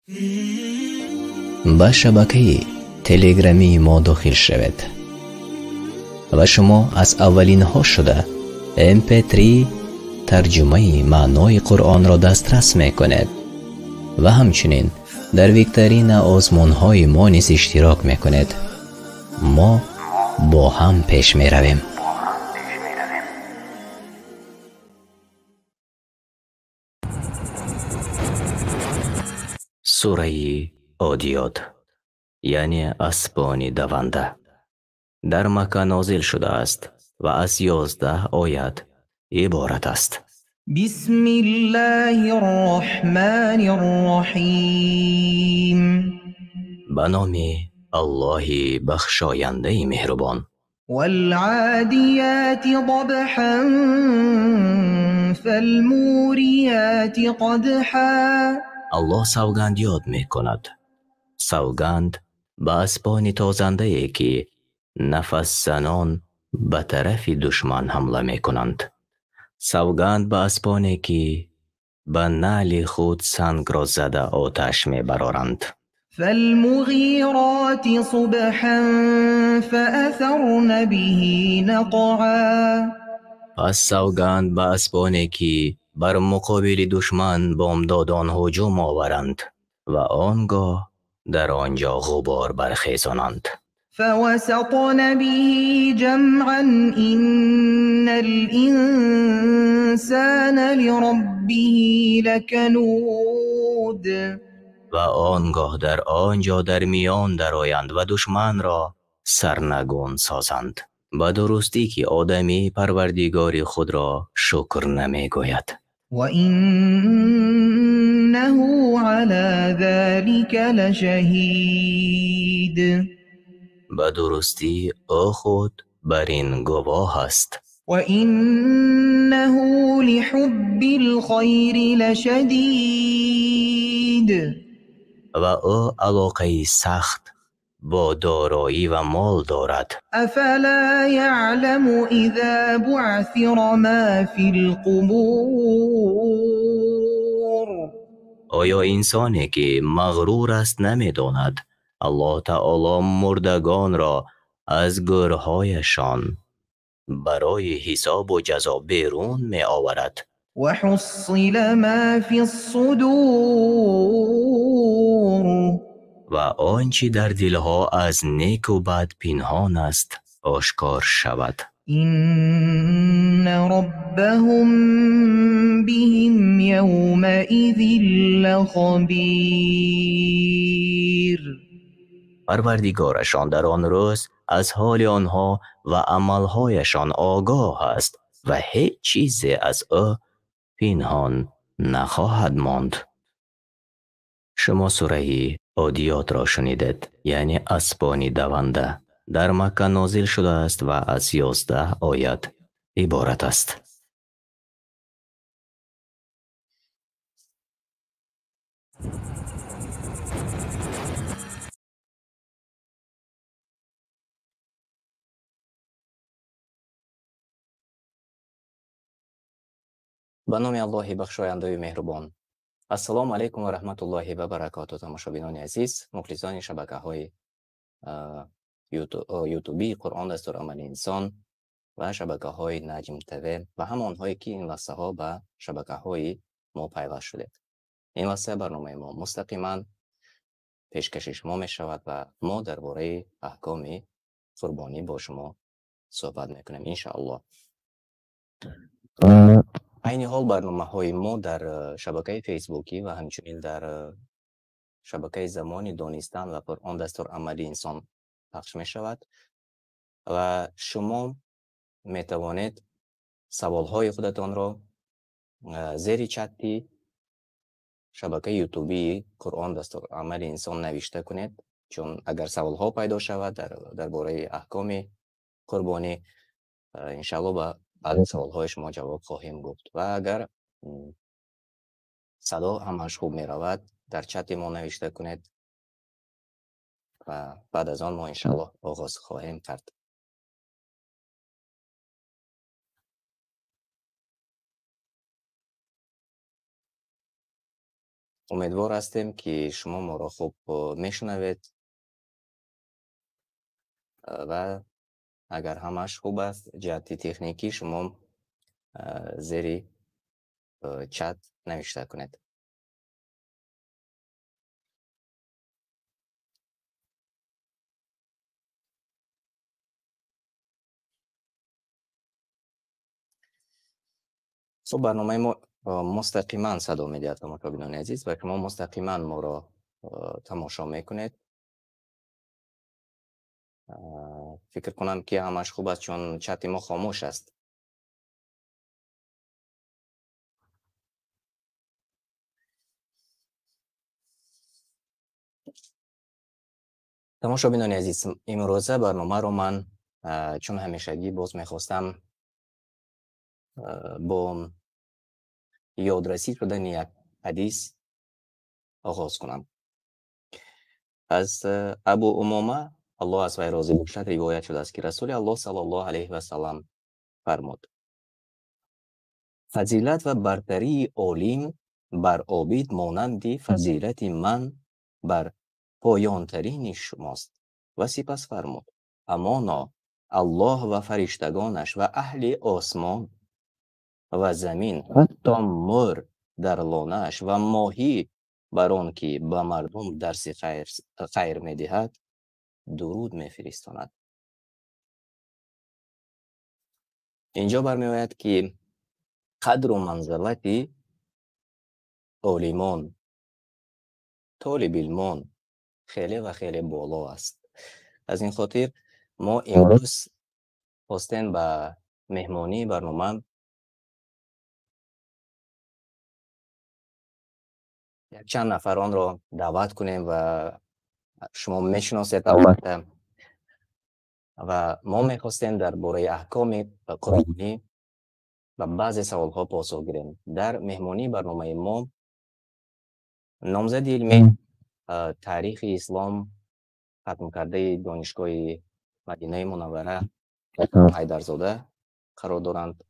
ба шабакаи телеграмии мо дохил шавед ва шумо аз аввалинҳо шуда mp3 тарҷумаи маънои қуръонро дастрас мекунед ва ҳамчунин дар викторина озмунҳои мо низ иштирок мекунед. мо бо ҳам пеш меравем. сураи одиёт яъне аспони даванда дар Макка нозил шудааст ва аз 11 оят иборат аст. بسم الله الرحمن الرحیم ба номи Аллоҳи бахшояндаи меҳрубон. والعادیات ضبحا فالموریات قدحا аллоҳ савганд ёд мекунад. савганд ба аспони тозандае ки нафасзанон ба тарафи душман ҳамла мекунанд. савганд ба аспоне ки ба наъли худ сангро зада оташ мебароранд. فالمغیرات صبحا فأثرن به نقعا پس سوگند به اسبانی که بر مقابل دشمن بامدادان هجوم آورند و آنگاه در آنجا غبار برخیزانند. فوسطن به جمعا إن الإنسان لربه لکنود و آنگاه در آنجا در میان درآیند و دشمن را سرنگون سازند. به درستی که آدمی پروردگار خود را شکر نمی گوید. و اینه علی ذلك لشهید به درستی او خود بر این گواه است. و اینه لحب الخیر لشدید و او علاقه سخت با دارایی و مال دارد. افلا یعلم اذا بعثر ما فی القبور آیا انسانی که مغرور است نمیداند الله تعالی مردگان را از گورهایشان برای حساب و جزا بیرون می آورد؟ و حصل ما فی الصدور و آنچه در دلها از نیک و بد پنهان است آشکار شود. این ربهم بهم یومئذ لخبیر پروردگارشان در آن روز از حال آنها و عملهایشان آگاه است و هیچ چیزی از او پنهان نخواهد ماند. شما سوره عادیات را شنیدید، یعنی اسبانی دونده. در مکه نازل شده است و از 11 آیات عبارت است. به نام الله بخشاینده و مهربان. السلام علیکم و رحمت الله و برکاته. تماشابینان عزیز، مخلصان شبکه‌های یوتیوبی قرآن دستور عمل انسان و شبکه‌های نجم تیوی و همانهایی که این لحظه ها به شبکه‌های ما پیوست شده. این لحظه برنامه ما مستقیما پیشکش شما می شود و ما درباره احکام قربانی با شما صحبت میکنیم ان شاء الله. عین حال برنامه های ما در شبکه فیسبوکی و همچنین در شبکه زمان دانستن و قرآن دستور عملی انسان پخش می شود و شما می توانید سوال های خودتان را زیر چتی شبکه یوتیوبی قرآن دستور عملی انسان نوشته کنید، چون اگر سوال ها پیدا شود درباره احکام قربانی انشاءالله با بعد سوال های شما جواب خواهیم گفت. و اگر صدا همش خوب می رود در چت ما نوشته کنید و بعد از آن ما انشاءالله آغاز خواهیم کرد. امیدوار هستیم که شما ما را خوب میشنوید و اگر همش خوب است جهت تکنیکی شما زیر چت نوشته کنید. صبح برنامه ما مستقیما صدا میدهد تماشاگران عزیز و شما مستقیما ما را تماشا میکنید. فکر کنم که همش خوب است چون چت ما خاموش است. تماشاگران عزیز، امروزه برنامه رو من چون همیشگی باز میخواستم با یادرسی شدن یک حدیث آغاز کنم. از ابو امامه الله از وی راضی باشد روایت شده است که رسول الله صلی الله علیه و سلم فرمود: فضیلت و برتری عالم بر عابد مانند فضیلت من بر پایان ترین شماست. و سپس فرمود: همانا الله و فرشتگانش و اهل آسمان و زمین حتی مر در لانه‌اش و ماهی بر آن که به مردم درس خیر می‌دهد درود می‌فرستاند. اینجا برمی‌آید که قدر و منزلت عالمان، طالب علمان خیلی و خیلی بالا است. از این خاطر ما امروز خواستیم به مهمانی برنامه یک چند نفران را دعوت کنیم و شما میشناسید البته و ما میخواستیم درباره احکام قرآنی و بعضی سوالها پاسخ گیریم. در مهمانی برنامه ما نامزد علمی تاریخ اسلام ختم کرده دانشگاه مدینه منوره حیدرزاده قرار دارند.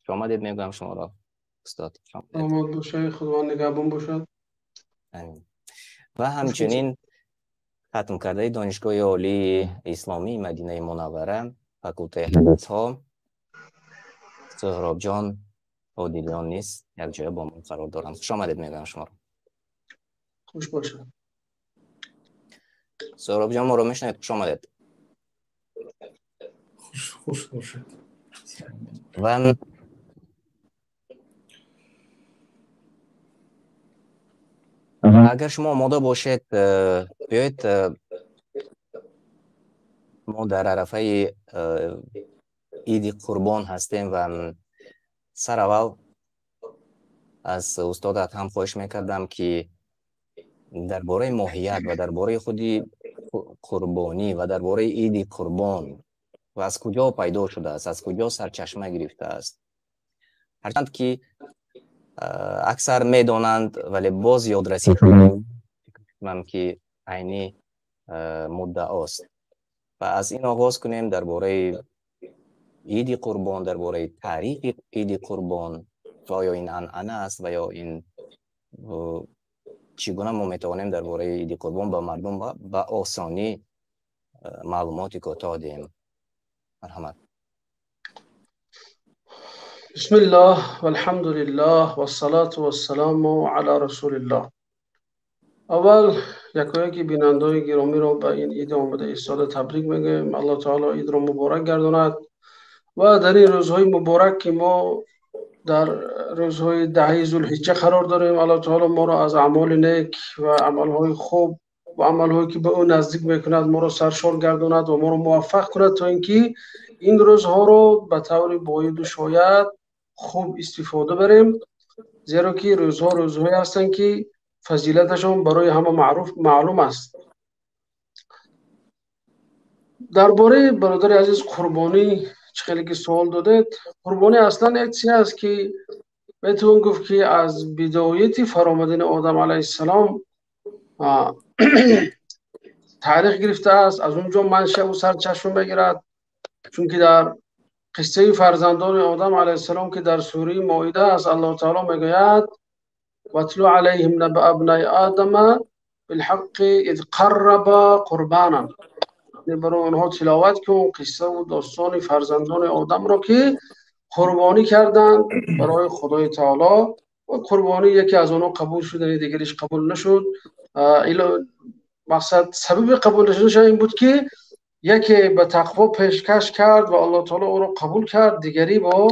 شما آمدید میگم شما را استاد. آمد باشه، خدا نگهبان باشد. و همچنین ختم کرده دانشگاه عالی اسلامی مدینه منوره فاکولته حدیث ها سهراب جان عادلیان نیست یک جای با من قرار دارند. خوش آمدید میگم شما را. خوش باشد. سهراب جان ما رو میشنید؟ خوش آمدید. خوش باشد. و اگر شما آماده باشید بیایید ما در عرفه عید قربان هستیم و سر اول از استادت هم خواهش میکردم که درباره ماهیت و درباره خودی قربانی و درباره عید قربان و از کجا پیدا شده است، از کجا سرچشمه گرفته است، هرچند که اکثر میدانند ولی باز یادرسی کنم که عینی مدعا است. و از این آغاز کنیم درباره عید قربان، درباره تاریخ عید قربان و آیا این عنعنه است و یا این چگونه ما میتوانیم درباره عید قربان به مردم به آسانی معلوماتی کوتاه دهیم. مرحمت. بسم الله والحمد لله والصلاة والسلام علی رسول الله. اول یکی بینندای گرامی را به این عید آمده ایستاده تبریک میگم. الله تعالی عید را مبارک گرداند و در این روزهای مبارک که ما در روزهای 10 ذوالحجه قرار داریم، الله تعالی ما را از اعمال نیک و عملهای خوب و عملهایی که به او نزدیک میکند ما را سرشار گرداند و ما را موفق کند تا اینکه این روزها رو به طور باید و شاید خوب استفاده بریم، زیرا که روزها روزهایی هستند که فضیلتشان برای همه معلوم است. درباره برادر عزیز قربانی خیلی که سوال دادید، قربانی اصلا یک چیز است که میتوان گفت که از بدایت فرآمدن آدم علیه السلام تاریخ گرفته است، از اونجا منشأ و سرچشمه میگیرد. چون که در قصه فرزندان آدم علیه السلام که در سوره مائده است الله تعالی میگوید واتلو علیهم نبأ ابنای آدم بالحق اذ قربا قربانا، برای آنها تلاوت کن قصه و داستان فرزندان آدم را که قربانی کردند برای خدای تعالی و قربانی یکی از آنها قبول شد دیگریش قبول نشد. مقصد سبب قبول نشدنش این بود که یکی به تقوا پیشکش کرد و الله تعالی او را قبول کرد، دیگری با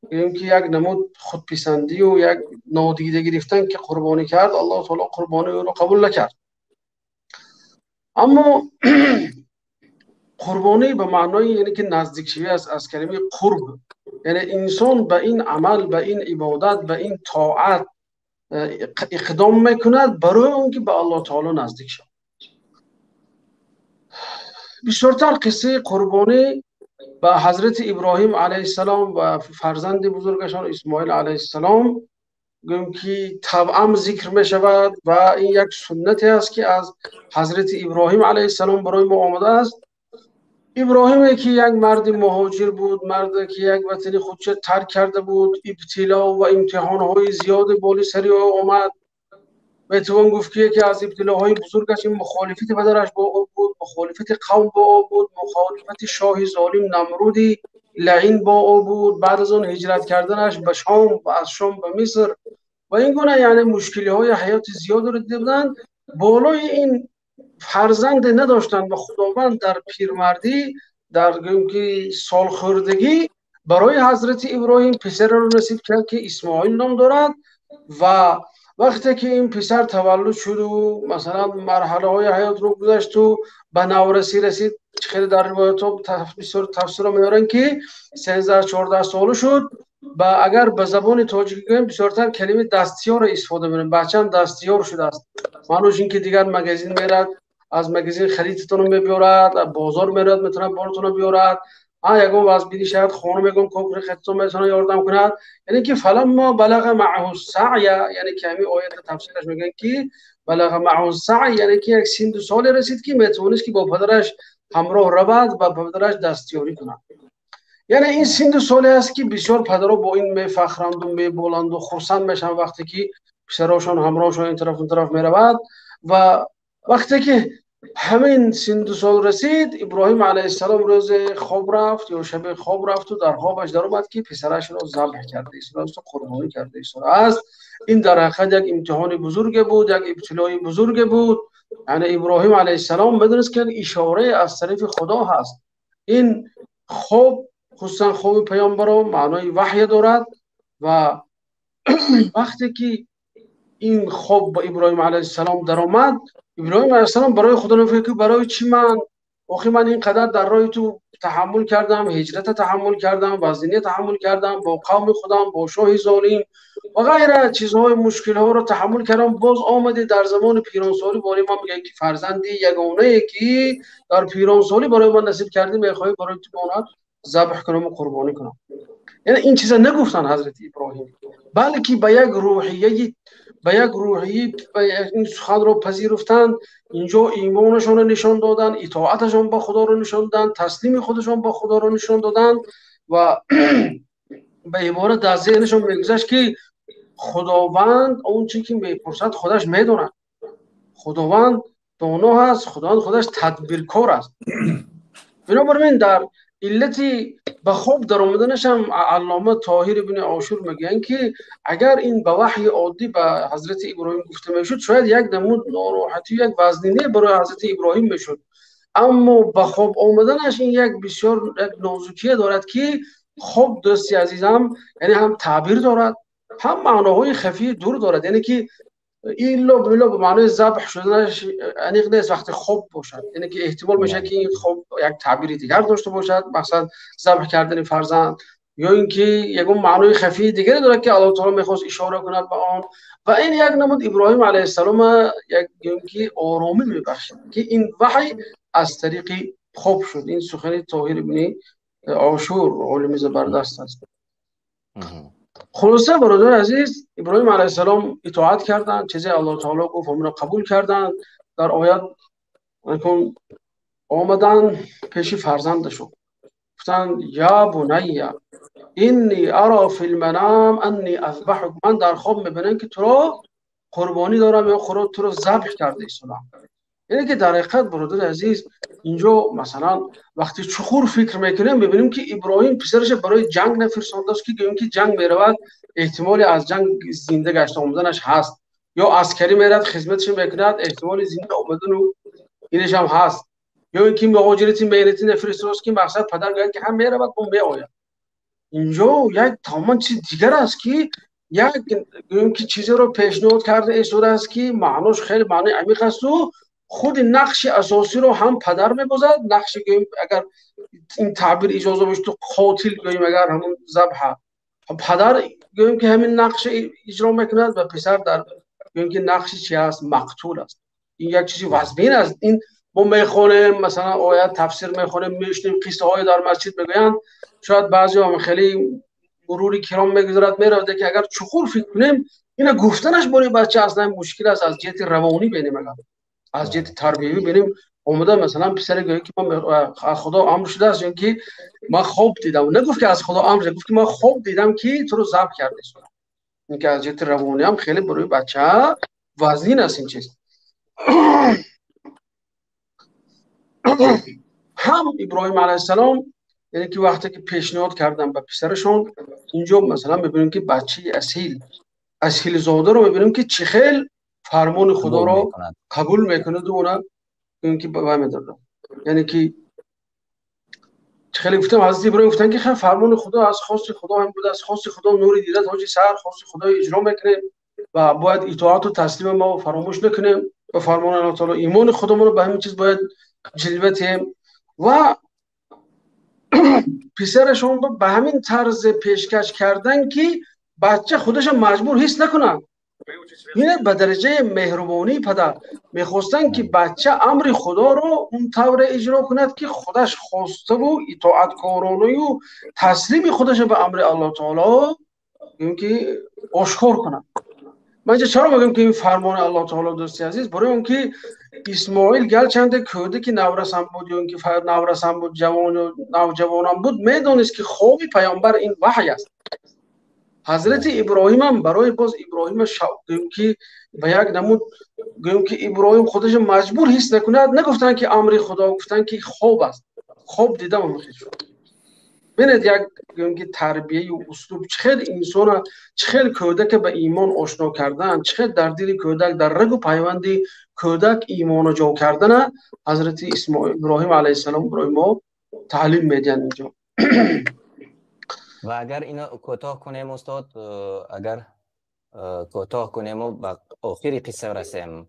اینکه یک نمود خودپسندی و یک نادیده گرفتن که قربانی کرد، الله تعالی قربانی او را قبول نکرد. اما قربانی به معنای یعنی که نزدیک شوی است، از کلمه قرب، یعنی انسان به این عمل، به این عبادت، به این طاعت اقدام میکند برای اون که به الله تعالی نزدیک شود. بسیارتر قصه قربانی به حضرت ابراهیم علیه السلام و فرزند بزرگشان اسماعیل علیه السلام گویم که طبعا ذکر می شود و این یک سنتی است که از حضرت ابراهیم علیه السلام برای ما آمده است. ابراهیم که یک مرد مهاجر بود، مردی که یک وطن خودش ترک کرده بود، ابتلا و امتحانهای زیاد بالی سری آمد. میتوان گفت که یکی از ابتلاهای بزرگش مخالفت پدرش با او بود، مخالفت قوم با او بود، مخالفت شاه ظالم نمرودی لعین با او بود. بعد از اون هجرت کردنش به شام و از شام به مصر و این گونه یعنی مشکلی های حیات زیاد رو دیده بودند. بالای این فرزند نداشتن و خداوند در پیرمردی، در که سالخوردگی برای حضرت ابراهیم پسر رو نصیب کرد که اسماعیل نام دارد. و وقتی که این پسر تولد شد و مثلا مرحله های حیات رو گذشت و به نورسی رسید، خیلی در روایت ها تفسیر میارن که 13-14 ساله شد. و اگر به زبان تاجیکی گویم بسیارتر کلمه دستیار استفاده می‌کنیم. بچه‌م دستیار شده است، معنیش این که دیگر مگزین میرد، از مگزین خریدتون میبیارد، بازار میرد میتونه بارتون بیارد، یکم از بیدی شاید خانم میگم کوکر خدتون میتونه یاردم کند. یعنی که فلما بلغ معه السعی، یعنی که همین آیت تفسیرش میگن که بلغ معه السعی یعنی که یک سن 2 سال رسید که میتونست که با پدرش همراه رود و با پدرش دستیاری کند. یعنی این سن 2 سالی است که بسیار پدرها با این میفخرند و میبولند و خرسند میشن وقتی که پسراشون همراهشون این طرف اون طرف میرود. و وقتی که همین سن 2 سال رسید، ابراهیم علیه السلام روز خواب رفت یا شب خواب رفت و در خوابش در اومد که پسرش را ذبح کرده است، قربانی کرده است. این در حقیقت یک امتحان بزرگ بود، یک ابتلای بزرگ بود. یعنی ابراهیم علیه السلام بدونست که اشاره از طرف خدا هست. این خواب خصوصا خواب پیامبران معنای وحی دارد و وقتی که این خواب با ابراهیم علیه السلام در آمد، ابراهیم علیه السلام برای خدا نفکر که برای چی من اینقدر در راه تو تحمل کردم، هجرت تحمل کردم، وزنی تحمل کردم، با قوم خودم، با شاه ظالم و غیره چیزهای مشکل ها رو تحمل کردم. باز آمده در زمان پیرانسالی برای من میگه که فرزندی یگانه که در پیرانسالی برای من نصیب کردی میخوای برای تو بونات ذبح کنم و قربانی کنم. یعنی این چیزا نگفتن حضرت ابراهیم، بلکه به یک روحیه این سخن رو پذیرفتند. اینجا ایمانشون رو نشان دادن، اطاعتشون با خدا رو نشان دادن، تسلیم خودشون با خدا رو نشان دادن و به عبارت در ذهنشون میگذشت که خداوند اون چیزی که میپرسد خودش میدونه، خداوند دانا هست، خداوند خودش تدبیرکار است. بنابراین در علتی به خوب در آمدنش هم علامه طاهر ابن عاشور میگن که اگر این به وحی عادی به حضرت ابراهیم گفته میشد شاید یک نمود ناراحتی، یک وزنینه برای حضرت ابراهیم میشد، اما به خوب آمدنش این یک بسیار یک نازکیه دارد که خوب دوستی عزیزم یعنی هم تعبیر دارد هم معناهای خفی دور دارد. یعنی که این به معنای ذبح شدنش انیق نیست وقتی خوب باشد، یعنی که احتمال میشه که این خوب یک تعبیری دیگر داشته باشد، مثلا ذبح کردن فرزند، یا اینکه یکم معنای خفی دیگری داره که الله تعالی میخواست اشاره کند به آن. و این یک نمود ابراهیم علیه السلام یک آرامی میبخشد که این وحی از طریق خوب شد. این سخن طاهر ابن عاشور عالم زبردست است. خلاصه برادر عزیز، ابراهیم علیه السلام اطاعت کردند، چیزی الله تعالی گفت همون را قبول کردند. در آیات آمدن پیش فرزندشون گفتن یا بنی انی ارا فی المنام انی اذبحک، من در خواب میبینم که تو را قربانی دارم یا خدا تو رو ذبح کرده اسلام. یعنی که در حقیقت برادر عزیز اینجا مثلا وقتی چخور فکر میکنیم میبینیم که ابراهیم پسرش برای جنگ نفرستانده است که گویم که جنگ میرود احتمالی از جنگ زنده گشت آمدنش هست، یا عسکری میرد خدمتش میکند احتمال زنده آمدن و اینش هم هست، یا اینکه مهاجرتی مهنتی نفرستانده است که مقصد پدر گوید که هم میرود و میآید. اینجا یک تماما چیز دیگر است که یک گویم که چیزی رو پیشنهاد کرده ایسور است که معناش خیلی معنی عمیق است و خود نقش اساسی رو هم پدر می‌بازد. نقش گویم اگر این تعبیر اجازه باشه تو قاتل گویم اگر همون ذبح پدر گویم که همین نقش اجرا میکند و پسر در گویم که نقش چی است؟ مقتول است. این یک چیزی وزبین است. این ما میخونیم مثلا آیات تفسیر میخونیم میشنیم قصه های در مسجد میگویند، شاید بعضی هم خیلی مروری کرام میگذارد میرفته که اگر چخور فکر کنیم اینا گفتنش برای بچه اصلا مشکل است. از جهت روانی بینیم اگر از جهت تربیوی بینیم اومده مثلا پسر گویی که من خدا امر شده است یعنی که من خواب دیدم، نگفت که از خدا امر شده، گفت که من خواب دیدم که تو رو ذبح کرده است. این که از جهت روانی هم خیلی برای بچه وزین است این چیز. هم ابراهیم علیه السلام یعنی که وقتی که پیشنهاد کردن به پسرشون اینجا مثلا میبینیم که بچه اصیل زاده رو میبینیم که چه خیلی فرمان خدا رو قبول میکنه و اونا اینکه به میداره. یعنی که چه خیلی گفتم حضرت ابراهیم گفتن که فرمان خدا از خواست خدا هم بوده، از خواست خدا نوری دیده تا سر خواست خدا اجرا میکنه و باید اطاعت و تسلیم ما فراموش نکنیم و فرمان الله تعالی ایمان خودمون رو به همین چیز باید جلوه تیم و پسرشون به همین طرز پیشکش کردن که بچه خودش مجبور حس نکنه. اینه به درجه مهربانی پدر میخواستن که بچه امر خدا رو اون طور اجرا کند که خودش خواسته و اطاعت کارانه و تسلیم خودش به امر الله تعالی اینکه آشکار کنه. من چرا میگم که این فرمان الله تعالی دوستی عزیز؟ برای اون که اسماعیل گرچند کوده که نورسان بود یا اینکه نورسان بود جوان و نوجوانان بود میدونست که خوبی پیامبر این وحی است. حضرت ابراهیم هم برای باز ابراهیم گویم که به یک نمود گویم که ابراهیم خودش مجبور حس نکند، نگفتن که امر خدا، گفتن که خوب است، خوب دیدم و خیلی شد. ببینید یک گویم که تربیه و اسلوب چقدر انسان چقدر کودک به ایمان آشنا کردن، چقدر در دل کودک در رگ و پیوند کودک ایمان جا کردن حضرت ابراهیم علیه السلام برای ما تعلیم میدن اینجا. و اگر اینو کوتاه کنیم استاد، اگر کوتاه کنیم و به آخر قصه رسیم،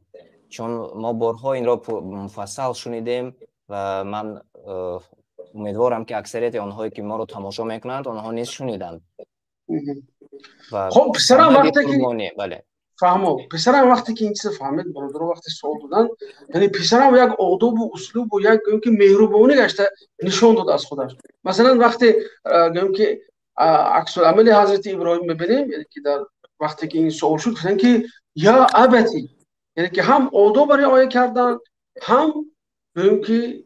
چون ما بارها این را مفصل شنیدیم و من امیدوارم که اکثریت آنهایی که ما رو تماشا میکنند آنها نیز شنیدند. خب پسرم وقتی که بله فهمو پسرم وقتی که این چیز فهمید برادر وقتی سوال دادن، یعنی پسرم یک آداب و اسلوب و یک گویم که مهربانی گشته نشان داد از خودش. مثلا وقتی گویم که عکس العمل حضرت ابراهیم ببینیم، یعنی که در وقتی که این سوال شد گفتن که یا ابتی، یعنی که هم آداب برای آیه کردن هم گویم که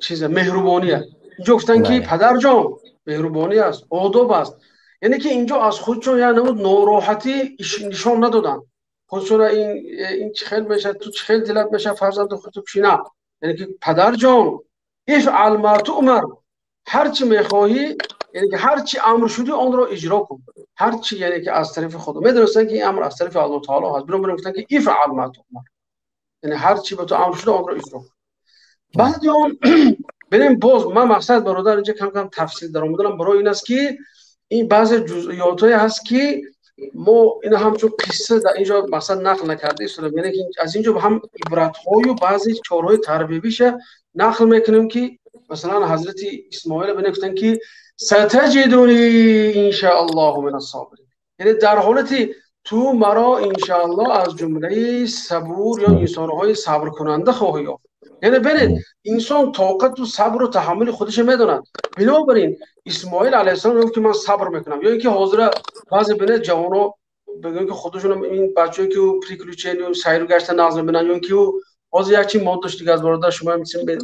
چیز مهربانی است. اینجا گفتن که پدر جان مهربانی است، آداب است، یعنی که اینجا از خودشون یعنی ناراحتی نشان ندادن. خودشون این چه خیلی میشه، تو چه خیلی دلت میشه فرزند خودت بشینه، یعنی که پدر جان افعل ما تؤمر، هر چی میخواهی یعنی که هر چی امر شدی آن رو اجرا کن، هر چی یعنی که از طرف خدا میدونستن که این امر از طرف الله تعالی هست، برام گفتن که افعل ما تؤمر، یعنی هر چی به تو امر شده آن رو اجرا کن. بعد اون ببین باز من مقصد برادر اینجا کم کم تفصیل دارم میدونم برای این است که این بعض جزئیاتی هست که ما اینا همچون قصه در اینجا مثلا نقل نکرده است، یعنی که از اینجا هم عبرت های و بعضی چارهای تربیویش نقل میکنیم که مثلا حضرت اسماعیل بنگفتن که ستجدونی ان شاء الله من الصابرین، یعنی در حالتی تو مرا ان شاء الله از جمله صبور یا انسان‌های صبر کننده خواهی یافت. یعنی ببینید انسان طاقت و صبر و تحمل خودش میدونه، بنابراین اسماعیل علیه السلام گفت که من صبر میکنم. یا اینکه حاضر بعضی بین جوانا بگن که خودشون این بچه‌ای که پریکلوچین و سیر و گشت نظم بنن، یا اینکه از یک چی ماده دیگه از برادر شما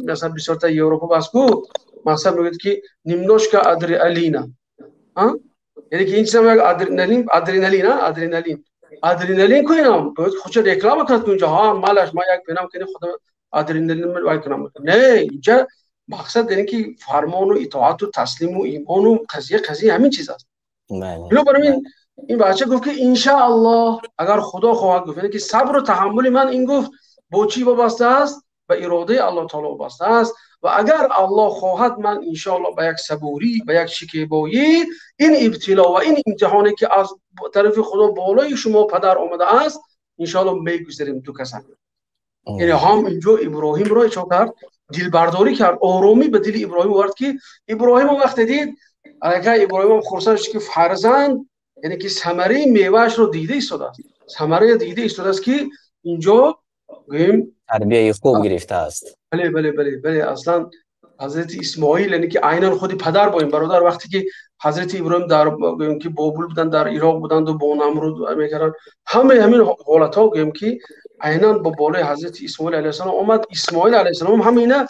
مثلا بسیار تا اروپا باسکو مثلا میگه که نیمنوشکا ادرنالین، ها، یعنی که این چیزا ادرنالین ادرینالین کو اینم باید خودش رکلام کرد که اونجا ها مالش ما یک بینم که خودم ادرینالین من وای کنم. نه اینجا مقصد اینه که فرمان و اطاعت و تسلیم و ایمان و قضیه همین چیز است. اینو برای این بچه گفت که ان شاء الله اگر خدا خواهد گفت، یعنی که صبر و تحمل من این گفت با چی وابسته است؟ به اراده الله تعالی وابسته است. و اگر الله خواهد من ان شاء الله به یک صبوری، به یک شکیبایی این ابتلا و این امتحانی که از طرف خدا بالای شما پدر آمده است ان شاء الله میگذاریم تو کسان. یعنی هم اینجا ابراهیم رو چه کرد؟ دل برداری کرد، آرامی به دل ابراهیم آورد که ابراهیم وقت دید الکه ابراهیم خرسان شد که فرزند، یعنی که ثمره میوهش رو دیده ایستاده است، ثمره دیده ایستاده است که اینجا گویم تربیه خوب گرفته است. بله اصلا حضرت اسماعیل یعنی که عیناً خودی پدر با این برادر وقتی که حضرت ابراهیم در گویم که بابل بودن، در عراق بودند و با نمرود میکردن، همین حالت ها گویم که عیناً با بالای حضرت اسماعیل علیه السلام آمد. اسماعیل علیه السلام همینا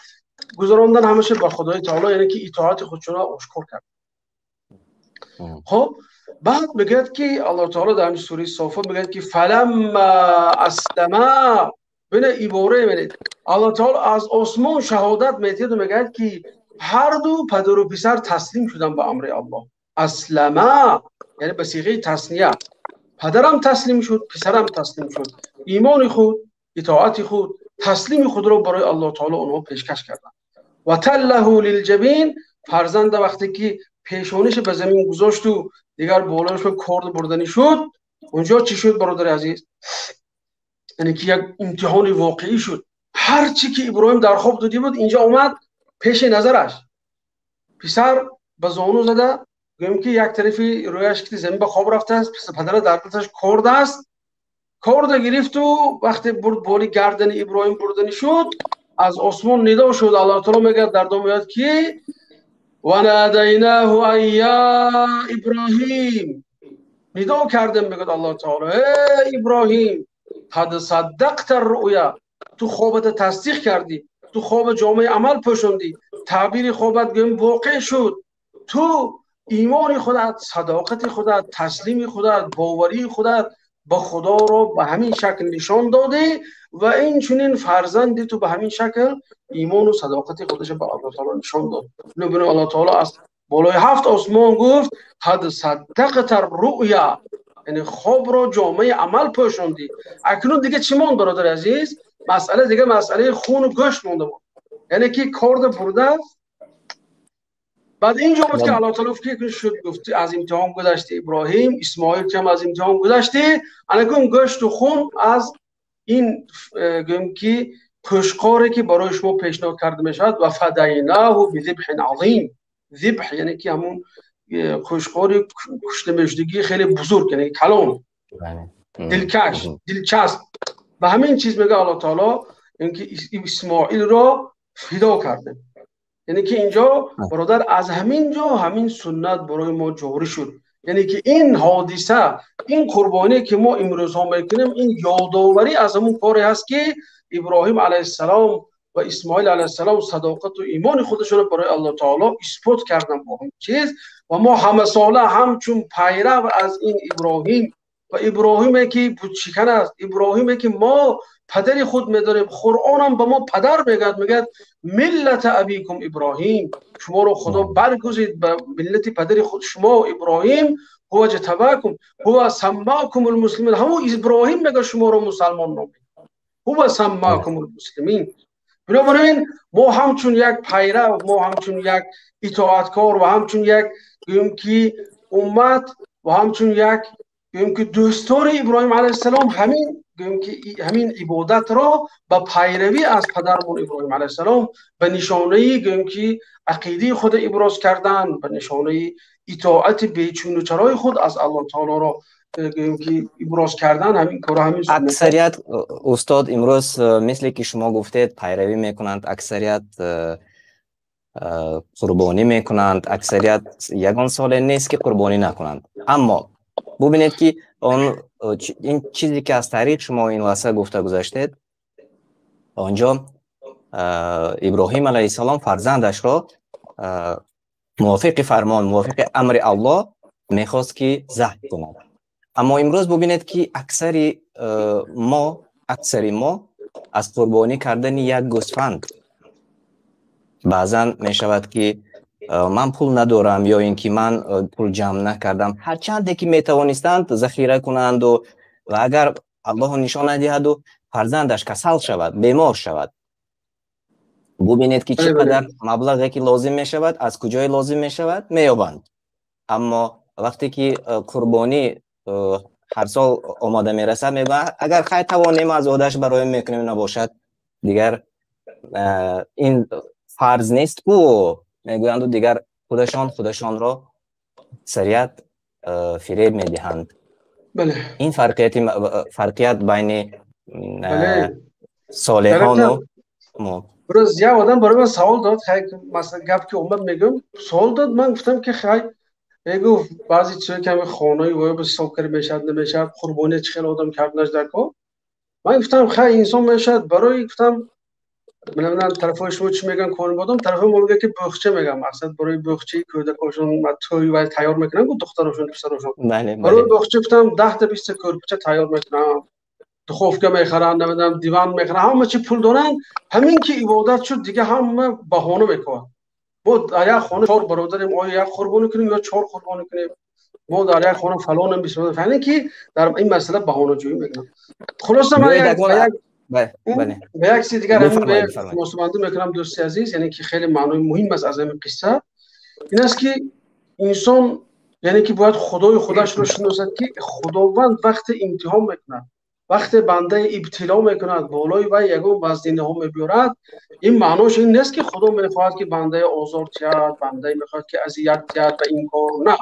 گذراندن همیشه با خدای تعالی، یعنی که اطاعت خودشون را آشکار کرد. خب بعد میگه که الله تعالی در همین سوره صافات میگه که فلما اسلما، ببین عباره ببینید الله تعالی از آسمان شهادت میده و میگه که هر دو پدر و پسر تسلیم شدن به امر الله. اسلما یعنی به صیغه تثنیه، پدرم تسلیم شد، پسرم تسلیم شد، ایمان خود، اطاعت خود، تسلیم خود رو برای الله تعالی اونها پیشکش کردن. و تله للجبین، فرزند وقتی که پیشانیش به زمین گذاشت و دیگر بالایش به کارد بردنی شد، اونجا چی شد برادر عزیز؟ یعنی که یک امتحان واقعی شد. هر چی که ابراهیم در خواب دیده بود اینجا اومد پیش نظرش. پسر به زانو زده، گویم که یک طرفی رویش که زمین به خواب رفته است، پدر در دستش کارد است، کارد گرفت و وقتی برد بالی گردن ابراهیم بردنی شد، از آسمان ندا شد. الله تعالی میگه در دوم آیات که و نادیناه ان یا ابراهیم، ندا کردم میگه الله تعالی ای ابراهیم قد صدقت الرؤیا، تو خوابت تصدیق کردی، تو خواب جامعه عمل پوشوندی، تعبیر خوابت گم واقع شد، تو ایمان خودت، صداقت خودت، تسلیم خودت، باوری خودت به خدا رو به همین شکل نشان داده و این چنین فرزندی تو به همین شکل ایمان و صداقت خودش به الله تعالی نشان داد. نبی الله تعالی از بالای 7 آسمان گفت قد صدقت الرؤیا، یعنی خواب رو جامعه عمل پوشوندی. اکنون دیگه چی ماند برادر عزیز؟ مسئله دیگه مسئله خون و گوشت مونده بود، یعنی که کارد برده. بعد اینجا بود که الله تعالی فکر شد گفت از امتحان گذشته ابراهیم، اسماعیل که هم از امتحان گذشته، الان گوشت و خون از این گویم که کشقاری که برای شما پیشنهاد کرده میشد و فدیناه بذبح عظیم. ذبح یعنی که همون کشقاری کشته میشدگی خیلی بزرگ، یعنی کلان، دلکش، دلچسب. و همین چیز میگه الله تعالی اینکه اسماعیل را فدا کرده. یعنی که اینجا برادر از همین جا همین سنت برای ما جاری شد، یعنی که این حادثه، این قربانی که ما امروز ها میکنیم، این یادآوری از همون کاری هست که ابراهیم علیه السلام و اسماعیل علیه السلام صداقت و ایمان خودشون برای الله تعالی اثبات کردن با همین چیز. و ما همه ساله همچون پیرو از این ابراهیم و ابراهیمی که بتشکن است، ابراهیمی که ما پدر خود میداریم، قرآن هم به ما پدر میگه ملت ابیکم ابراهیم، شما رو خدا برگزید به ملت پدر خود شما ابراهیم، هو اجتباکم هو سماکم المسلمین. همون ابراهیم میگه شما رو مسلمان نامید، هو سماکم المسلمین. بنابراین ما همچون یک پیرو، ما همچون یک اطاعتکار و همچون یک گویم که امت و همچون یک گویم که دوستار ابراهیم علیه السلام همین عبادت را با پیروی از پدرمون ابراهیم علیه السلام به نشانه گویم که عقیده خود ابراز کردن، به نشانه اطاعت بیچون و چرای خود از الله تعالی را گویم که ابراز کردن. همین کار همین اکثریت استاد امروز مثل که شما گفتید پیروی میکنند، اکثریت قربانی میکنند، اکثریت یگان سال نیست که قربانی نکنند. اما ببینید که این چیزی که از طریق شما این واسه گفته گذاشتید، آنجا ابراهیم علیه السلام فرزندش را موافق فرمان، موافق امر الله میخواست که ذبح کند. اما امروز ببینید که اکثری ما از قربانی کردن یک گوسفند بعضا می شود که من پول ندارم یا اینکه من پول جمع نکردم، هر چندی که می توانستند ذخیره کنند و اگر الله نشان ندهد و فرزندش کسل شود، بیمار شود، ببینید که چقدر مبلغی که لازم می شود، از کجای لازم می شود می یابند. اما وقتی که قربانی هر سال آماده می رسد میگویند اگر خیر توانیم از عهده‌اش برای میکنیم، نباشد دیگر این فرض نیست و میگویند و دیگر خودشان را سریعت فریب میدهند. بله. این فرقیت بین صالحان و ما. برای یه آدم برای من سوال داد، مثلا گپ که اومد میگم سوال داد، من گفتم که میگو بعضی چیزا که خانه‌ای و به حساب کرده میشد نمیشد، قربانی چه خیلی آدم کردنش در کار. من گفتم انسان میشد برای گفتم من طرفای شما چی میگن کون بودم، طرف ما میگه که بخچه میگم، مقصد برای بخچه کودکاشون توی و تیار میکنن، گفت دختراشون پسراشون برای بخچه گفتم 10 تا 20 تا کوربچه تیار میکنن، دخوفکه میخرن، نمیدونم دیوان میخرن، همه چی پول دارن، همین که عبادت شد دیگه همه بهانه میکنن. بود در یک خانه 4 برادریم، آیا یک قربانی کنیم یا 4 قربانی کنیم، ما در یک خانه فلان بیسم، فهمیدن که در این مسئله بهانه جویی میکنن. خلاصه من به یک چیز دیگر همین به مصاحبه میکنم دوستی عزیز، یعنی که خیلی معنی مهم است از این قصه این است که انسان یعنی که باید خدای خودش رو شناسد که خداوند وقت امتحان میکند، وقت بنده ابتلا میکند، بالای و یگان وزدینه ها میبیارد، این معناش این نیست که خدا میخواهد که بنده آزار تیاد، بنده میخواهد که اذیت تیاد و این کار، نه،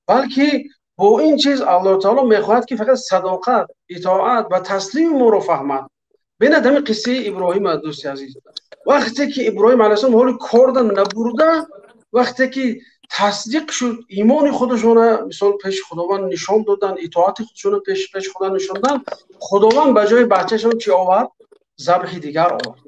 بلکه با این چیز الله تعالی میخواهد که فقط صداقت، اطاعت و تسلیم ما رو فهمد. ببینید همین قصه ابراهیم دوستی عزیز، وقتی که ابراهیم علیه السلام حال کردن نبرده، وقتی که تصدیق شد ایمان خودشون مثال پیش خداوند نشان دادن، اطاعت خودشون پیش خدا نشان دادن، خداوند به جای بچه‌شون چی آورد؟ ذبح دیگر آورد،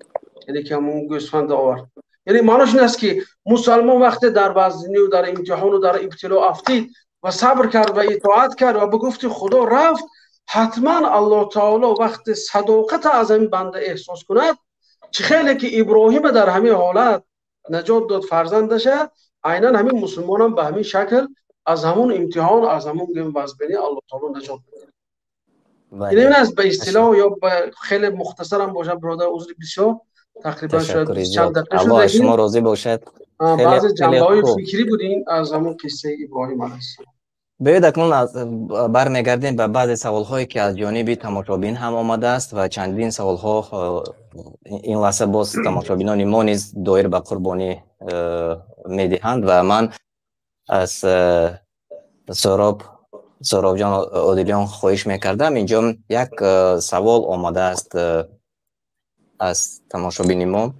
یعنی که همون گوسفند آورد. یعنی معنیش این است که مسلمان وقتی در وزنی و در امتحان و در ابتلا افتید و صبر کرد و اطاعت کرد و به گفت خدا رفت، حتما الله تعالی وقت صداقت از این بنده احساس کند، چه خیلی که ابراهیم در همین حالت نجات داد فرزندش، عیناً همین مسلمان هم به همین شکل از همون امتحان، از همون وزبینی الله تعالی نجات داد. این است به اصطلاح یا خیلی مختصر هم باشه برادر، عذر بسیار تقریبا شاید چند دقیقه شد، الله شما راضی باشد. بعضی جنبه‌های فکری بودین از همون قصه ابراهیم علیه السلام. باید اکنون برمیگردیم به بعض سوال‌هایی که از جانب تماشابین هم آمده است و چندین سوال‌ها این لحظه باز تماشابینان ما نیز دایر به قربانی می‌دهند و من از سهراب جان عادلیان خواهش می‌کردم. اینجا یک سوال آمده است از تماشابین ما،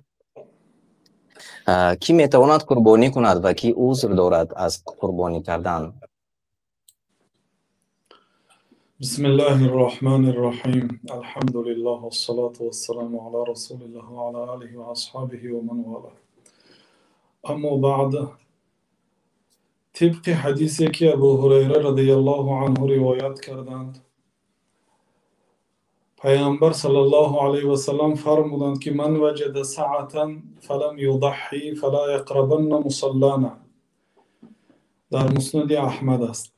کی می‌تواند قربانی کند و کی عذر دارد از قربانی کردن؟ بسم الله الرحمن الرحیم، الحمد لله والصلاة والسلام علی رسول الله و علی آله و اصحابه و من والاه. اما بعد، طبق حدیثی که ابو هریره رضی الله عنه روایت کردند، پیامبر صلی الله علیه و سلم فرمودند که من وجد سعة فلم یضحی فلا یقربن مصلانا، در مسند احمد است.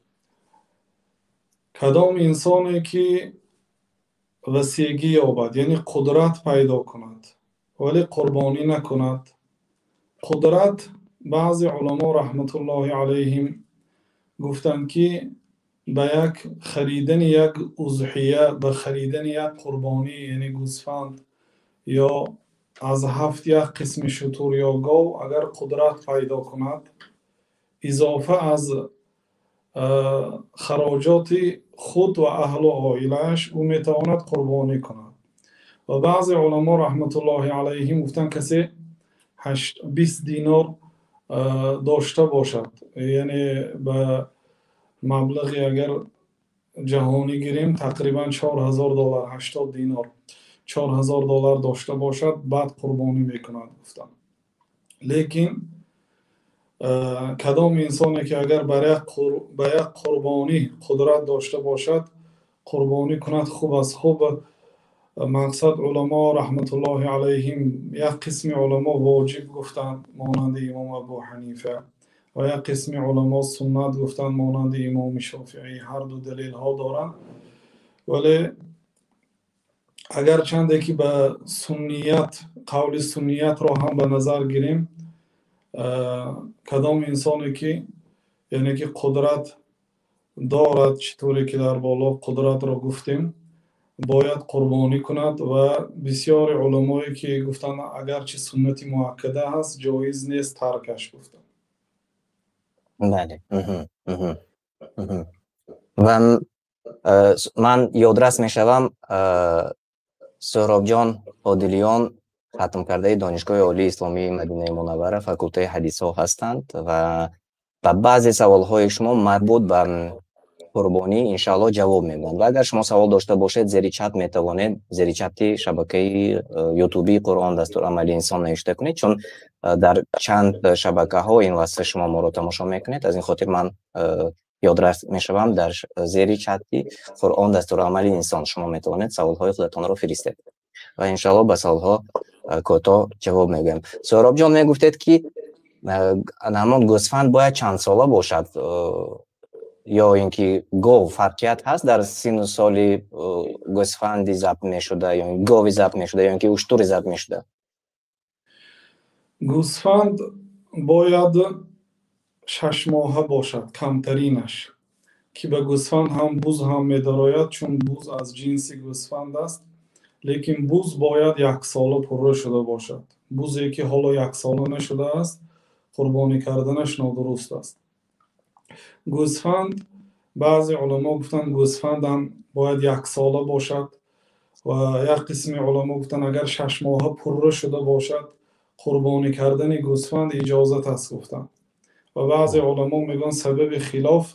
کدام انسانی که وسیگی یابد، یعنی قدرت پیدا کند ولی قربانی نکند. قدرت بعضی علما رحمت الله علیهم گفتند که به یک خریدن یک اضحیه، به خریدن یک قربانی یعنی گوسفند یا از 7 یک قسم شتر یا گاو اگر قدرت پیدا کند، اضافه از خراجات خود و اهل و عائله‌اش او میتواند قربانی کند. و بعضی علما رحمت الله علیهم گفتند کسی 20 دینار داشته باشد، یعنی به مبلغی اگر جهانی گیریم تقریبا 4000 دلار، 80 دینار، 4000 دلار داشته باشد بعد قربانی میکند. گفتم لیکن کدام انسانی که اگر به یک قربانی قدرت داشته باشد قربانی کند خوب از خوب. مقصد علما رحمت الله علیهم یک قسم علما واجب گفتند مانند امام ابو حنیفه و یک قسم علما سنت گفتند مانند امام شافعی. هر دو دلیل ها دارند، ولی اگر چند یکی به سنیت قول سنیت را هم به نظر گیریم، کدام انسانی که یعنی که قدرت دارد، چطوری که در بالا قدرت را گفتیم، باید قربانی کند و بسیار علمایی که گفتن اگرچه سنت مؤکده هست جایز نیست ترکش گفتن. بله. و من یادرس می شوم سهراب جان عادلیان ختم کرده دانشگاه عالی اسلامی مدینه منوره فاکولته حدیث ها هستند و بعضی سوال های شما مربوط به قربانی انشاءالله جواب میدن و اگر شما سوال داشته باشید زیر چت میتوانید زیر چت شبکه یوتیوبی قرآن دستور عملی انسان نوشته کنید، چون در چند شبکه ها این واسه شما ما رو تماشا میکنید. از این خاطر من یادرس میشوم در زیر چتی قرآن دستور عملی انسان شما میتوانید سوال های خودتان رو فرستید و انشاءالله به سوال ها کوتاه جواب میگم. سهراب جان میگفتید که همون گوسفند باید چند ساله باشد یا اینکه گاو فرقیت هست در سن و سال گوسفندی ضبط میشده یا گاوی ضبط میشده یا اینکه اشتری ضبط میشده؟ گوسفند باید 6 ماهه باشد کمترینش، که به گوسفند هم بوز هم می‌دراید چون بوز از جنس گوسفند است، لیکن بوز باید 1 ساله پره شده باشد. بوزی که حالا 1 ساله نشده است قربانی کردنش نادرست است. گوسفند بعضی علما گفتن گوسفند هم باید 1 ساله باشد و یک قسم علما گفتن اگر 6 ماهه پره شده باشد قربانی کردن گوسفند اجازت است گفتن. و بعضی علما میگن سبب خلاف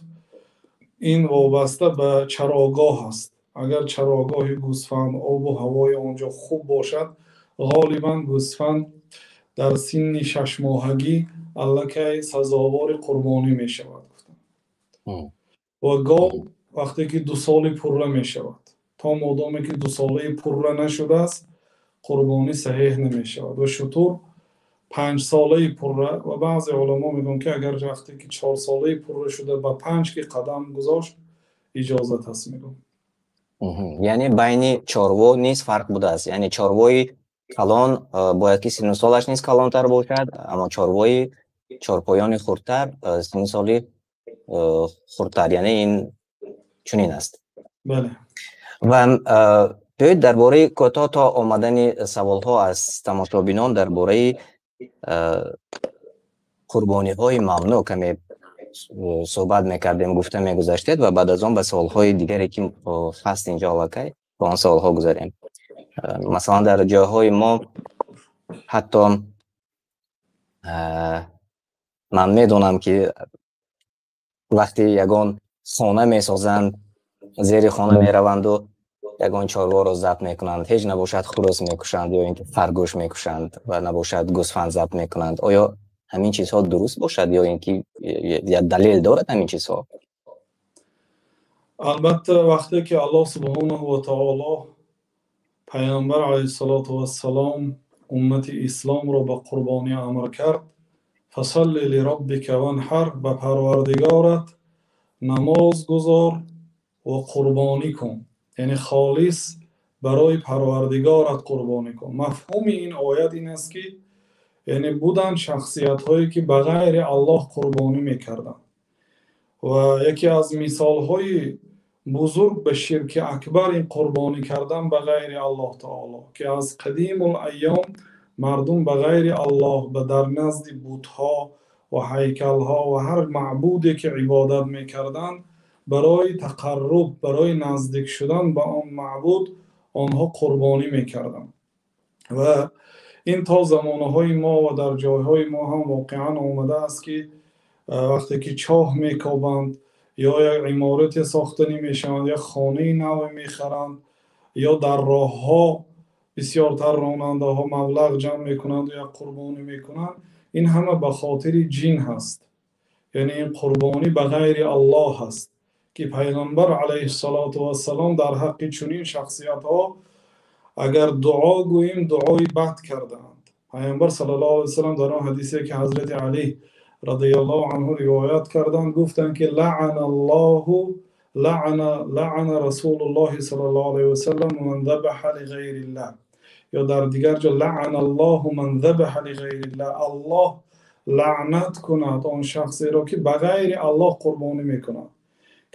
این وابسته به چراگاه است. اگر چراگاه گوسفند آب و هوای آنجا خوب باشد غالبا گوسفند در سن 6 ماهگی الکی سزاوار قربانی می شود. و گاو وقتی که 2 سال پره می شود، تا مادامی که 2 ساله پره نشده است قربانی صحیح نمی شود. و شتر 5 ساله پره و بعضی علما میگن که اگر وقتی که 4 ساله پره شده با 5 که قدم گذاشت اجازت هست میگن. یعنی بین چاروا نیز فرق بوده است، یعنی چاروای کلان باید که سن و سالش نیز کلانتر باشد، اما چاروای چارپایان خردتر سن و سالی خردتر، یعنی این چنین است. بله. و بیایید درباره کوتاه تا آمدن سوال ها از تماشابینان درباره قربانی های ممنوع کمی صحبت میکردیم، گفته میگذاشتید و بعد از آن به سوال های دیگری که هست اینجا واقعی با آن سوال ها گذاریم. مثلا در جاهای ما حتی من میدونم که وقتی یگان خانه میسازند زیر خانه میروند و یگان چاروا را ضبط میکنند، هیچ نباشد خروس میکشند یا اینکه خرگوش میکشند و نباشد گوسفند ضبط میکنند. آیا همین چیزها درست باشد یا اینکه یا دلیل دارد همین چیزها؟ البته وقتی که الله سبحانه و تعالی پیامبر علیه السلام امت اسلام را به قربانی امر کرد، فصل لربک وانحر، به پروردگارت نماز گذار و قربانی کن، یعنی خالص برای پروردگارت قربانی کن. مفهوم این آیت این است که یعنی بودن شخصیت هایی که بغیر الله قربانی میکردن و یکی از مثال های بزرگ به شرک اکبر این قربانی کردن بغیر الله تعالی که از قدیم الایام مردم بغیر الله به در نزد بت‌ها و هیکل‌ها و هر معبودی که عبادت میکردن برای تقرب، برای نزدیک شدن به آن معبود آنها قربانی میکردن و این تا زمانهای ما و در جایهای ما هم واقعا آمده است که وقتی که چاه میکابند یا یک عمارت ساختنی میشوند یا خانه نو میخرند یا در راه ها بسیارتر راننده ها مبلغ جمع میکنند و یا قربانی میکنند، این همه به خاطر جن هست. یعنی این قربانی به غیر الله است که پیغمبر علیه السلام در حق چنین شخصیت ها اگر دعا گوییم دعای بد کردند. پیامبر صلی الله علیه و سلم در آن حدیثی که حضرت علی رضی الله عنه روایت کردند گفتند که لعن رسول الله صلی الله علیه و سلم من ذبح لغیر الله، یا در دیگر جا لعن الله من ذبح لغیر الله، الله لعنت کند آن شخصی را که بغیر الله قربانی میکند.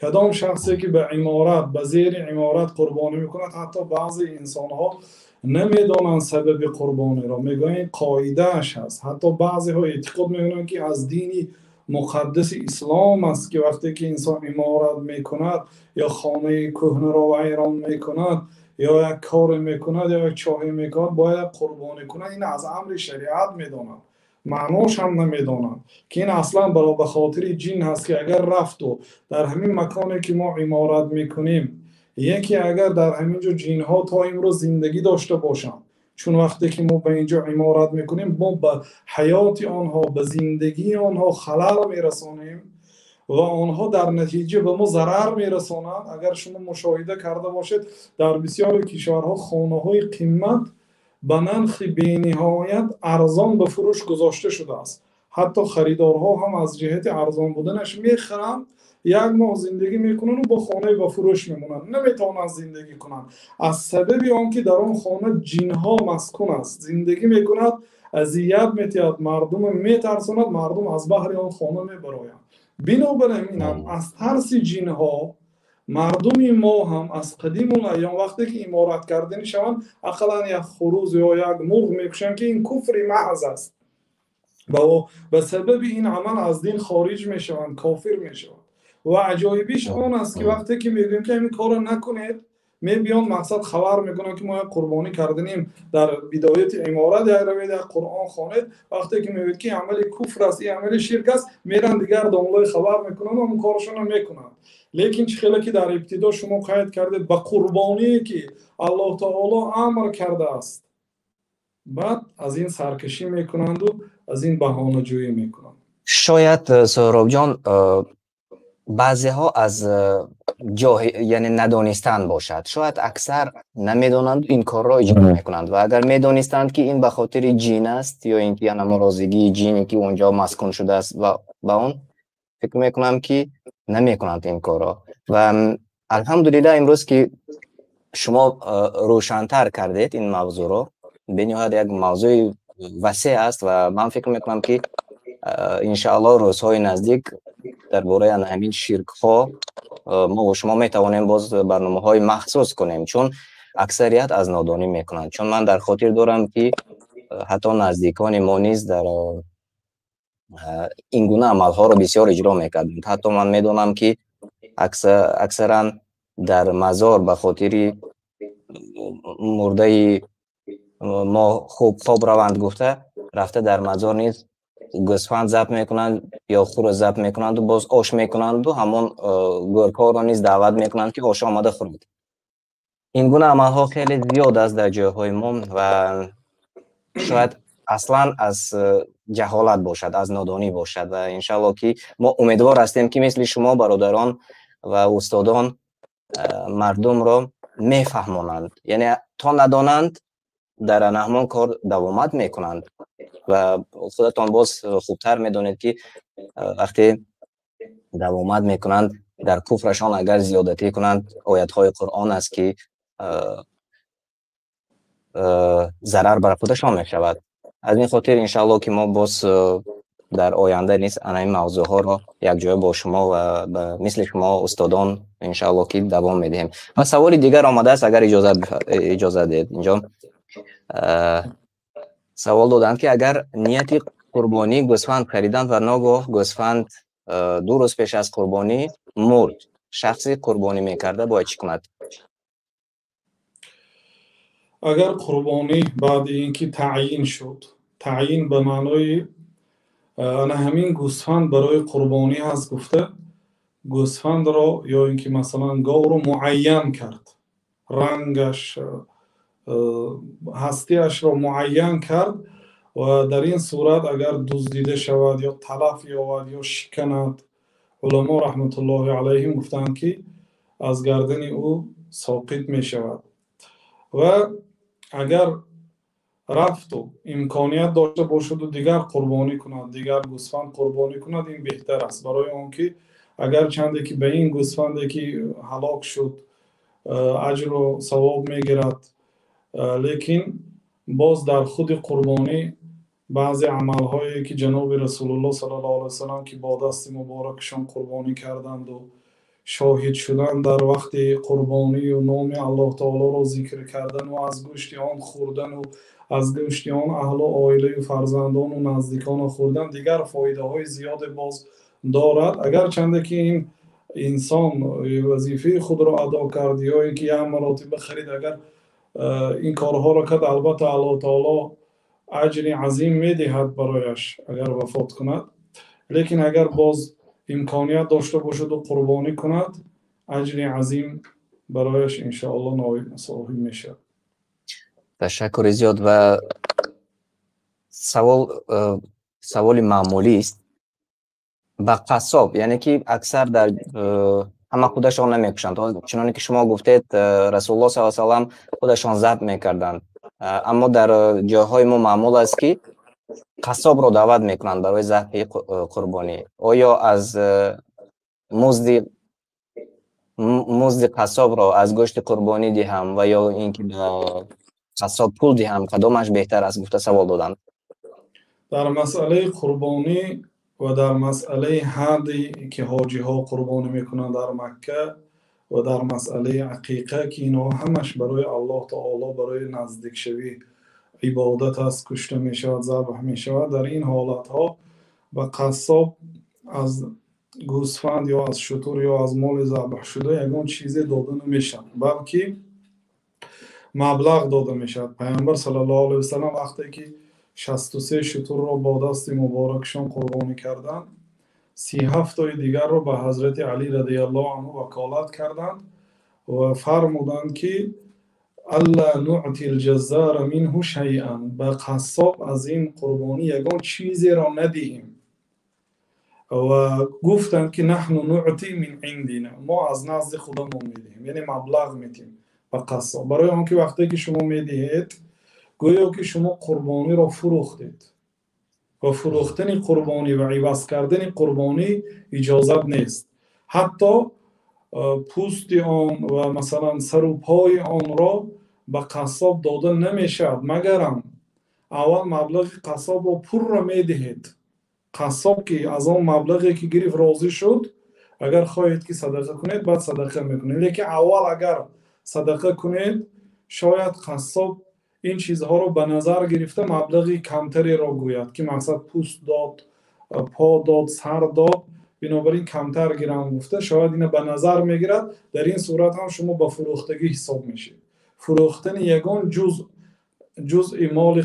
کدام شخصی که به عمارت به زیر عمارت قربانی میکند، حتی بعضی انسان ها نمیدونن سبب قربانی را، میگن قاعده اش هست. حتی بعضی ها اعتقاد میکنن که از دینی مقدس اسلام است که وقتی که انسان عمارت میکند یا خانه کهنه را ویران میکند یا یک کار میکند یا یک چاهی میکند باید قربانی کند. این از امر شریعت میدونن، معناش هم نمیدونن که این اصلا به خاطر جن هست که اگر رفت و در همین مکانی که ما عمارت میکنیم یکی اگر در همینجا جن ها تا امروز زندگی داشته باشن، چون وقتی که ما به اینجا عمارت میکنیم ما به حیات آنها به زندگی آنها خلل میرسانیم و آنها در نتیجه به ما ضرر میرسانند. اگر شما مشاهده کرده باشید در بسیار کشورها خانه های قیمت به نرخ بی‌نهایت ارزان به فروش گذاشته شده است. حتی خریدارها هم از جهت ارزان بودنش میخرند، یک ماه زندگی میکنن و با خانه به فروش میمونن، نمیتونن زندگی کنن از سبب آنکه در آن خانه جنها مسکون است، زندگی میکند، اذیت میتید، مردم میترساند، مردم از بحر آن خانه میبرایند. بنابراین هم از ترس جنها مردم ما هم از قدیم الایام وقتی که عمارت کردن شوند اقلا یک خروس یا یک مرغ میکشن که این کفر محض است و به سبب این عمل از دین خارج میشوند، کافر میشوند. و عجایبیش آن است که وقتی که میگیم که این کارو نکنید بیان مقصد خبر میکنن که ما قربانی کردنیم در بدایت عمارت یا روید قرآن خوانید، وقتی که میگید که عمل کفر است، این عمل شرک است، میرن دیگر دانلای خبر میکنن و اون کارشون هم میکنن. لیکن چخیلی که در ابتدا شما قید کردید به قربانی که الله تعالی امر کرده است، بعد از این سرکشی میکنند و از این بهانه جویی میکنند. شاید سهراب جان بعضی ها از یعنی ندانستن باشد، شاید اکثر نمیدونند این کار را اجرا میکنند و اگر میدونستند که این به خاطر جین است یا اینکه یعنی ناراضگی جینی که اونجا مسکون شده است و با اون فکر میکنم که نمیکنند این کار را. و الحمدلله امروز که شما روشن‌تر کردید این موضوع را، بنیاد یک موضوع وسیع است و من فکر میکنم که انشاءالله روزهای نزدیک درباره همین شرک ها ما و شما میتوانیم باز برنامه های مخصوص کنیم، چون اکثریت از نادانی میکنند. چون من در خاطر دارم که حتی نزدیکان ما نیز در این گونه عمل ها رو بسیار اجرا میکردند. حتی من میدونم که اکثرا در مزار به خاطر مرده ما خوب روند گفته رفته در مزار نیز گوسفند ذبح میکنند یا خور ذبح میکنند و باز آش میکنند و همون گرگ‌ها را نیز دعوت میکنند که آش آمده خورید. این گونه عملها خیلی زیاد است در جاهای ما و شاید اصلا از جهالت باشد، از نادانی باشد و انشالله که ما امیدوار هستیم که مثل شما برادران و استادان مردم را میفهمانند، یعنی تا ندانند در همون کار دوامت میکنند و خودتان باز خوبتر میدونید که وقتی دوامت میکنند در کفرشان اگر زیادتی کنند آیت‌های قرآن است که ضرر بر خودشان میشود. از این خاطر انشاءالله که ما باز در آینده نیست این موضوع ها را یک جای با شما و مثل شما استادان انشاءالله که دوام میدهیم. و سوال دیگر آمده است اگر اجازه دید. اینجا سوال دادند که اگر نیتی قربانی گوسفند خریدند و ناگاه گوسفند 2 روز پیش از قربانی مرد، شخصی قربانی میکرده باید چی کند؟ اگر قربانی بعد اینکه تعیین شد، تعیین به معنای همین گوسفند برای قربانی هست گفته، گوسفند را یا اینکه مثلا گاو رو معین کرد، رنگش هستیش را معین کرد و در این صورت اگر دزدیده شود یا تلف یابد یا شکند، علما رحمت الله علیهم گفتند که از گردن او ساقط می شود. و اگر رفت و امکانیت داشته باشد و دیگر قربانی کند، دیگر گوسفند قربانی کند، این بهتر است، برای آنکه اگر چندی که به این گوسفندی که هلاک شد اجر و ثواب میگیرد، لیکن باز در خود قربانی بعضی عملهایی که جناب رسول الله صلی الله علیه وسلم که با دست مبارکشان قربانی کردند و شاهد شدن در وقت قربانی و نام الله تعالی را ذکر کردن و از گوشت آن خوردن و از گوشت آن اهل و عائله و فرزندان و نزدیکان خوردن دیگر فایده های زیاد باز دارد. اگر چنده که این انسان وظیفه خود را ادا کرد یا اینکه یک مراتب خرید، اگر این کارها را کرد، البته الله تعالی اجر عظیم میدهد برایش اگر وفات کند، لیکن اگر باز امکانیت داشته باشد و قربانی کند، اجر عظیم برایش انشاءالله نصیب میشه. تشکر زیاد. و سوال معمولی است با قصاب، یعنی که اکثر در همه خودشان نمیکشند، چنانکه که شما گفتید رسول الله صلی الله علیه و سلم خودشان ذبح میکردند، اما در جاهای ما معمول است که قصاب رو دعوت میکنند برای ذبح قربانی. آیا از مزد قصاب را از گوشت قربانی دهم و یا اینکه قصاب پول دهم، کدامش بهتر است؟ گفته سوال دادند. در مسئله قربانی و در مسئله حدی که حاجی ها قربانی میکنند در مکه و در مسئله عقیقه که اینا همش برای الله تعالی، برای نزدیک شوی عبادت است، کشته می شود، ذبح می شود، در این حالت ها به قصاب از گوسفند یا از شتر یا از مال ذبح شده یگان چیزی داده نمیشه، بلکه مبلغ داده می شود. پیامبر صلی الله علیه و سلم وقتی که 63 شتر را با دست مبارکشان قربانی کردند، 37 تای دیگر را به حضرت علی رضی الله عنه وکالت کردند و فرمودند که الا نعطی الجزار منه شیئا، به قصاب از این قربانی یگان چیزی را ندهیم. و گفتند که نحن نعطی من عندنا، ما از نزد خودمون میدهیم، یعنی مبلغ میدیم به قصاب، برای آنکه وقتی که شما میدهید گویا که شما قربانی را فروختید و فروختن قربانی و عوض کردن قربانی اجازت نیست. حتی پوست آن و مثلا سر و پای آن را به قصاب داده نمیشد مگرم اول مبلغ قصاب را پر را میدهید. قصاب که از آن مبلغی که گرفت راضی شد، اگر خواهید که صدقه کنید بعد صدقه میکنید، لیکن اول اگر صدقه کنید شاید قصاب این چیزها رو به نظر گرفته مبلغی کمتری را گوید که مقصد پوست داد، پا داد، سر داد، بنابراین کمتر گیرم گفته، شاید اینو به نظر میگیرد. در این صورت هم شما با فروختگی حساب میشید. فروختن یگان جزء مال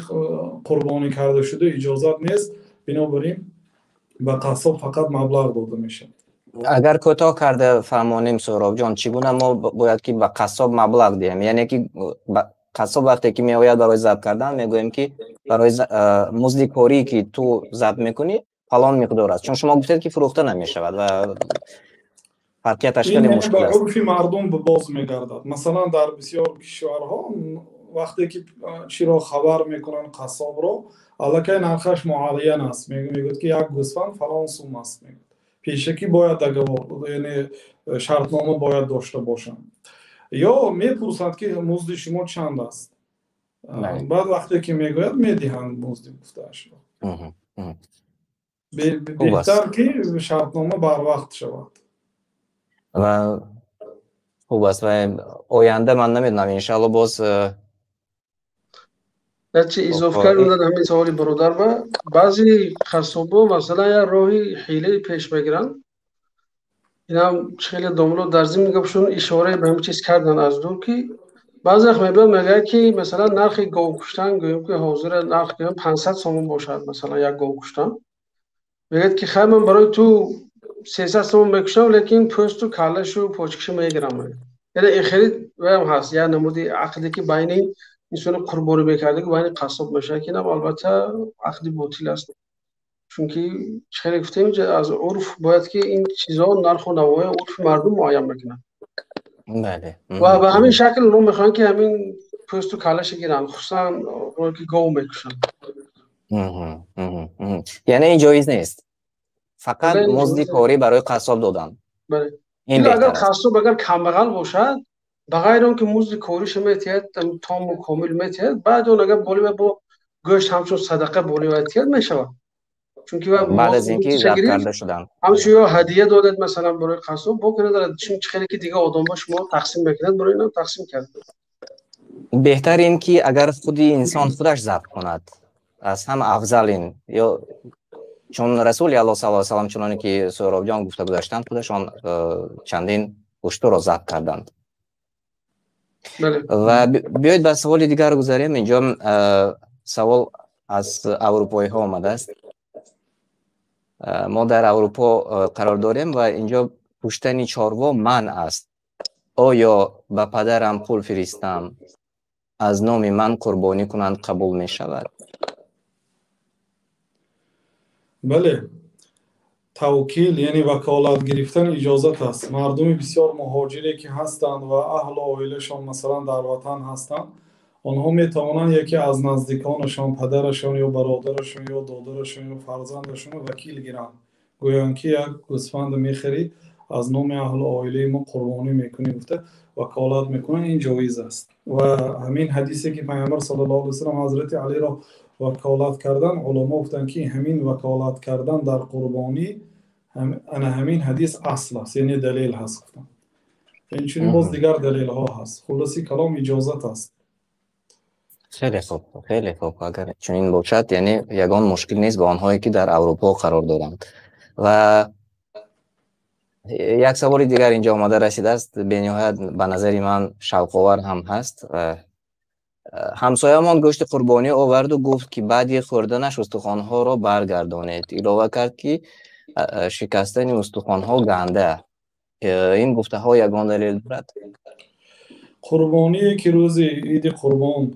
قربانی کرده شده اجازت نیست، بنابراین به قصاب فقط مبلغ داده میشه. اگر کوتاه کرده فرمانیم سهراب جان، چگونه ما باید که به قصاب مبلغ دهیم؟ یعنی که قصاب وقتی که می آید برای ذبح کردن میگوییم که برای مزد کاری که تو ذبح میکنی فلان مقدار است، چون شما گفتید که فروخته نمیشود و فرقیت اشکال مشکل است. این به عرف مردم باز میگردد. مثلا در بسیار کشورها وقتی که چیرا خبر میکنن قصاب رو، الکی نرخش معین است، میگوید که یک گوسفند فلان سوم است، پیشکی باید دگوار، یعنی شرطنامه باید داشته باشن، یا میپرسند که مزد شما چند است، بعد وقتی که میگوید میدهند مزد گفته‌اش را. بهتر که شرطنامه بر وقت شود. و خوب است و آینده من نمیدونم انشاءالله باز چه اضافه کردن همین سوالی برادر با بعضی قصابا مثلا یا راهی حیله پیش بگیرن، اینا خیلی داملو در ضمن گپشون اشاره به همین چیز کردن از دور که بعضی وقت میبینم میگه که مثلا نرخ گاو کشتن گویم که حاضر نرخ گویم 500 سوم باشد، مثلا یک گاو کشتن میگه که خیر من برای تو 300 سوم میکشم لیکن پوست و کلش و پوچکش میگیرم. یعنی این خرید و هم هست یا نمودی عقدی که بین اینسان قربانی میکرده که باید قصاب میشه که نه، البته عقد باطل است. چون که خیلی گفتیم از عرف باید که این چیزها نرخ و نوای عرف مردم معین بکنن بله. و به همین شکل اونو میخوان که همین پوست و کلش گیرن، خصوصا اونو که گاو میکشن. یعنی این جایز نیست، فقط بله، مزد کاری برای قصاب دادن. بله. این اگر بهتر است. قصاب اگر کمبغل باشد بغیر اون که مزد کاریش میتید تام و کامل میتید، بعد اون اگر بولی با گوشت همچون صدقه بولی میتید میشود. چون که بعد از اینکه ضبط کرده شدن همچون یا هدیه دادید مثلا برای قصاب بکنید دارد، چون خیلی که دیگه آدم با شما تقسیم میکنید برای اینا تقسیم کرد. بهتر این که اگر خودی انسان خودش ضبط کند از هم افضل این، یا چون رسول الله صلی الله علیه و سلم چنانی که سهراب جان گفته گذاشتند خودشان چندین گوشت را ضبط کردند. بله. و بیایید به سوال دیگر گذاریم. اینجا سوال از اروپایی ها آمده است. ما در اروپا قرار داریم و اینجا پوشتن چاروا منع است. آیا به پدرم پول فرستم از نام من قربانی کنند قبول می شود؟ بله، توکیل یعنی وکالت گرفتن اجازت است. مردم بسیار مهاجری که هستند و اهل و عائله‌شان مثلا در وطن هستند، آنها می توانند یکی از نزدیکانشان، پدرشان یا برادرشان یا دادرشان یا فرزندشان وکیل گیرند، گویند که یک گوسفند میخری از نام اهل و عائله ما قربانی میکنی گفته وکالت میکنن. این جایز است و همین حدیثی که پیامبر صلی الله علیه و سلم حضرت علی را وکالت کردن، علما گفتن که همین وکالت کردن در قربانی همین حدیث اصل است، یعنی دلیل هست. گفتن این چنین باز دیگر دلیل ها هست. خلاصی کلام اجازت است. خیلی خوب، خیلی خوب. اگر چنین باشد یعنی یگان مشکل نیست با آنهایی که در اروپا قرار دارند. و یک سوال دیگر اینجا آمده رسیده است، به نهایت به نظر من شوق‌آور هم هست. همسایه‌مان گوشت قربانی آورد و گفت که بعد خوردنش استخوان‌ها را برگردانید. علاوه کرد که شکستن استخوان‌ها گنده. این گفته ها یگان دلیل دارد؟ قربانی که روز عید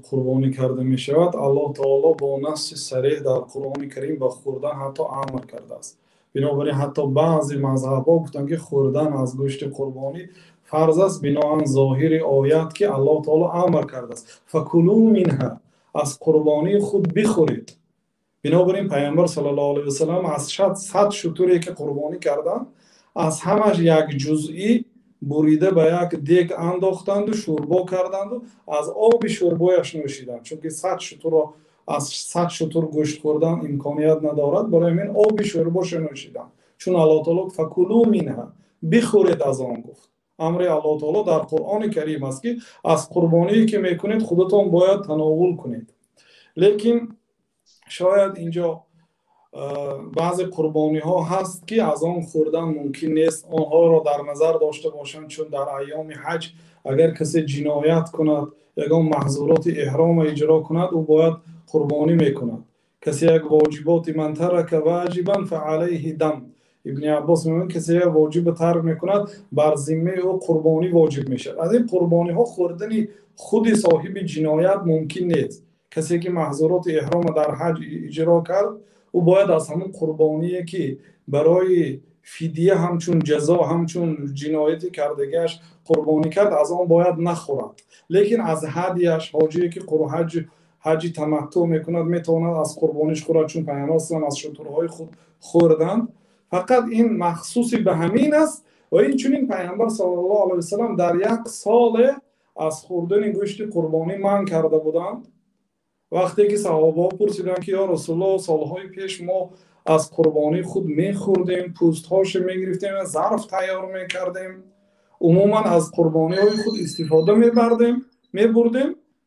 قربانی کرده می شود، الله تعالی با نص صریح در قرآن کریم با خوردن حتی امر کرده است. بنابراین حتی بعضی مذهب‌ها گفتند که خوردن از گوشت قربانی فرض است بناهن ظاهر آیات که الله تعالی امر کرده است فکلوا منها، از قربانی خود بخورید. بنابراین پیامبر صلی الله علیه و سلم از 100 شتری که قربانی کردند از همش یک جزئی بریده به یک دیگ انداختند و شوربا کردند و از آب شوربایش نوشیدند، چون که 100 شتر را از 100 شتر گوشت خوردن امکانیت ندارد، برای همین آب شورباش نوشیدند. چون الله تعالی فکلوا منها، بخورید از آن گفت. امر الله تعالی در قرآن کریم است که از قربانی که میکنید خودتان باید تناول کنید. لیکن شاید اینجا بعضی قربانی ها هست که از آن خوردن ممکن نیست، آنها را در نظر داشته باشند، چون در ایام حج اگر کسی جنایت کند یگان محظورات احرام اجرا کند او باید قربانی میکند. کسی یک واجبات من ترک واجبا فعلیه دم. ابن عباس میگه کسی یک واجب ترک میکند بر ذمه او قربانی واجب میشه. از این قربانی ها خوردن خود صاحب جنایت ممکن نیست. کسی که محظورات احرام در حج اجرا کرد او باید از همون قربانی که برای فدیه همچون جزا همچون جنایتی کردگیش قربانی کرد از آن باید نخورد. لیکن از هدیش حاجی که حج تمتع میکند میتواند از قربانیش خورد، چون پیامبر اسلام از شترهای خود خوردند. فقط این مخصوصی به همین است و این چون این پیامبر صلی الله علیه و سلم در یک سال از خوردن گوشت قربانی منع کرده بودند. وقتی که صحابه پرسیدن که یا رسول الله سالهای پیش ما از قربانی خود میخوردیم، پوستهاش میگرفتیم، ظرف تیار میکردیم، عموما از قربانی های خود استفاده میبردیم.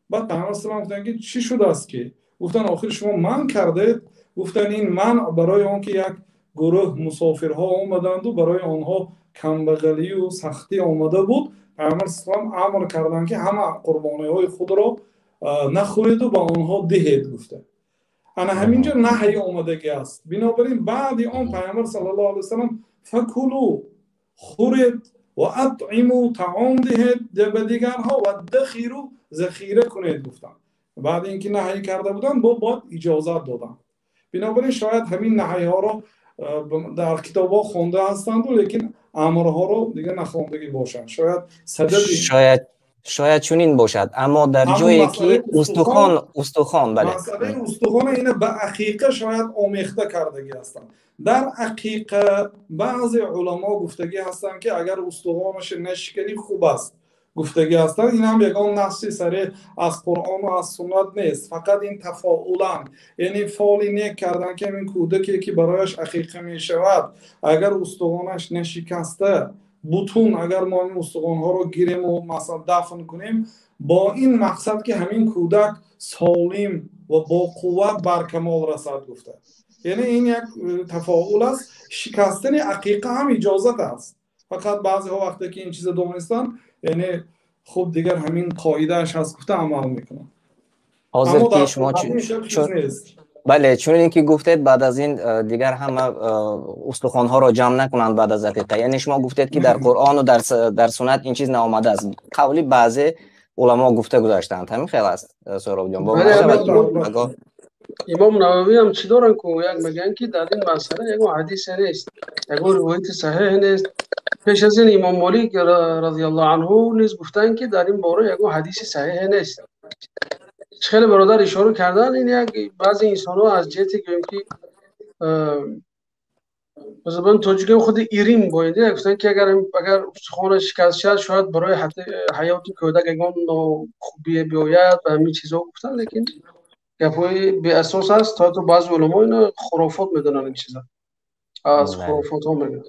بعد پیامبر اسلام گفتن که چی شده است که؟ گفتن آخر شما منع کردید. گفتن این منع برای آن که یک گروه مسافرها آمدند و برای آنها کمبغلی و سختی آمده بود، پیامبر اسلام امر کردند که همه قربانی های خود را نخورید و با آنها دهید. گفته انا همینجا نهی آمدگی است. بنابراین بعد آن پیامبر صلی الله علیه و سلم فکلوا، خورید و اطعموا، طعام دهید به دیگرها و ادخروا، ذخیره کنید. گفتن بعد اینکه نهی کرده بودن باید اجازت دادن. بنابراین شاید همین نهی ها رو در کتاب ها خونده هستند لیکن امرها رو دیگه نخوندگی باشند. شاید صدد شاید چنین باشد، اما در جایی که استخوان بله مسئله استخوان اینه به عقیقه شاید آمیخته کردگی هستند. در عقیقه بعضی علما گفتگی هستند که اگر استخوانش نشکنی خوب است گفتگی هستند. این هم یگان نصی سریع از قرآن و از سنت نیست، فقط این تفاعلن، یعنی فعلی نیک کردن که این کودکی که برایش عقیقه می شود اگر استخوانش نشکسته بطون اگر ما این استخوان ها رو گیریم و مثلا دفن کنیم با این مقصد که همین کودک سالم و با قوت برکمال رسد گفته. یعنی این یک تفاعل است. شکستن عقیقه هم اجازت است، فقط بعضی ها وقتی که این چیز دونستن یعنی خب دیگر همین قاعدهش هست گفته عمل میکنن. حاضر که شما بله چون اینکه گفتید بعد از این دیگر همه استخوان ها را جمع نکنند بعد از عقیقه، یعنی شما گفتید که در قرآن و در سنت این چیز نآمده است. قولی بعضی علما گفته گذاشتند، همین خیلی است سهراب جان. امام نووی هم چی دارن که یک میگن که در این مسئله یک حدیث نیست، یک روایت صحیح نیست. پیش از این امام مالک رضی الله عنه نیز گفتن که در این باره یک حدیث صحیح نیست. خیلی برادر اشاره کردن این یک بعضی انسان ها از جهتی که زبان تاجیکی خود ایرین بایده گفتن که اگر استخوان شکست شد شاید برای حیات کودک اگان خوبی بیاید و همین چیزا گفتن، لیکن گپای بی اساس است. تا تو بعض علما اینا خرافات میدونن، این چیزا از خرافات ها میگن.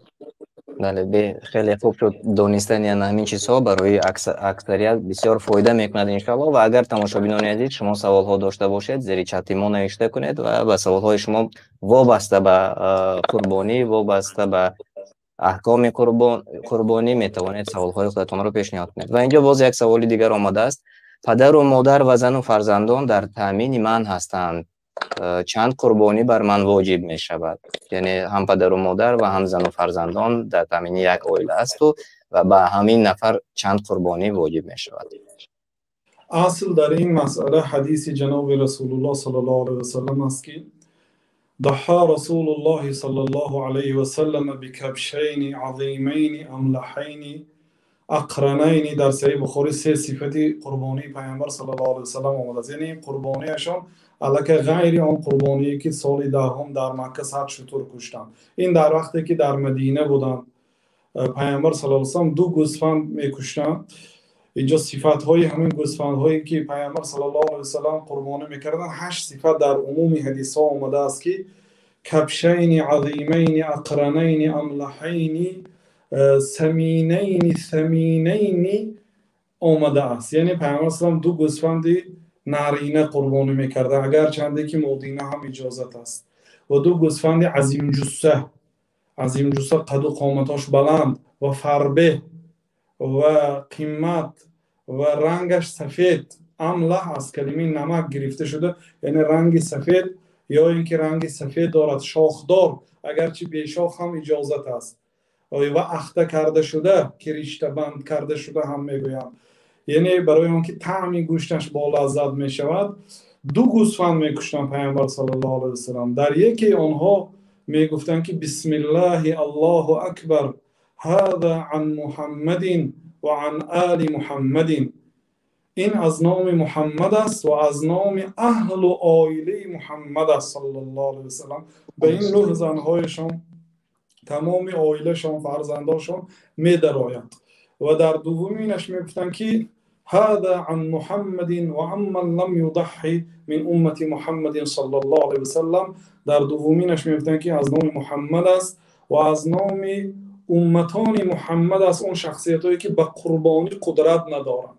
بله خیلی خوب شد دونستن یعنی همین چیزها برای اکثریت بسیار فایده میکند انشاءالله. و اگر تماشابینان عزیز شما سوال ها داشته باشید زیر چت ما نوشته کنید و با سوال های شما وابسته به قربانی وابسته به احکام قربانی میتوانید سوال های خودتان رو پیشنهاد کنید. و اینجا باز یک سوال دیگر آمده است: پدر و مادر و زن و فرزندان در تامین من هستند، چند قربانی بر من واجب می شود؟ یعنی هم پدر و مادر و هم زن و فرزندان در تامین یک عائله است و به همین نفر چند قربانی واجب می شود؟ اصل در این مسئله حدیث جناب رسول الله صلی الله علیه و سلم است که ضحى رسول الله صلی الله علیه و سلم بکبشین عظیمین املحین اقرنین. در صحیح بخاری سه صفتی قربانی پیامبر صلی الله علیه و سلم آمده است. یعنی قربانیشان البته غیر آن قربانی که سال دهم در مکه 100 شتر کشتند. این در وقتی که در مدینه بودند پیامبر صلی الله علیه و سلم 2 گوسفند میکشتند. اینجا صفات های همین گوسفند هایی که پیامبر صلی الله علیه و سلم قربانی میکردند 8 صفت در عمومی حدیث ها آمده است که کبشین عظیمین اقرنین املحین سمینین ثمینین آمده است. یعنی پیامبر صلی الله علیه و سلم 2 گوسفند نارینه قربانی میکرده اگر چنده که مدینه هم اجازت است، و 2 گوسفند عظیم جثه قد و قامتاش بلند و فربه و قیمت و رنگش سفید. املح از کلمه نمک گرفته شده، یعنی رنگ سفید یا اینکه رنگ سفید دارد، شاخدار اگرچه بی شاخ هم اجازت است، و اخته کرده شده که ریشته بند کرده شده هم میگویم، یعنی برای اون که طعم گوشتش با لذت می شود. 2 گوسفند می کشتن پیامبر صلی الله علیه و سلم. در یکی آنها می گفتن که بسم الله الله اکبر هذا عن محمد و عن آل محمد. این از نام محمد است و از نام اهل و عائله محمد است صلی الله علیه و سلم. به این لوح زنهایشان تمام عائلهشان فرزنداشان می درآید. و در دومینش می گفتن که هذا عن محمد و عمن لم يضحي من امت محمد صلی الله علیه و سلم. در دومینش می گفتن که از نام محمد است و از نام امتان محمد است، اون شخصیتایی که به قربانی قدرت ندارند.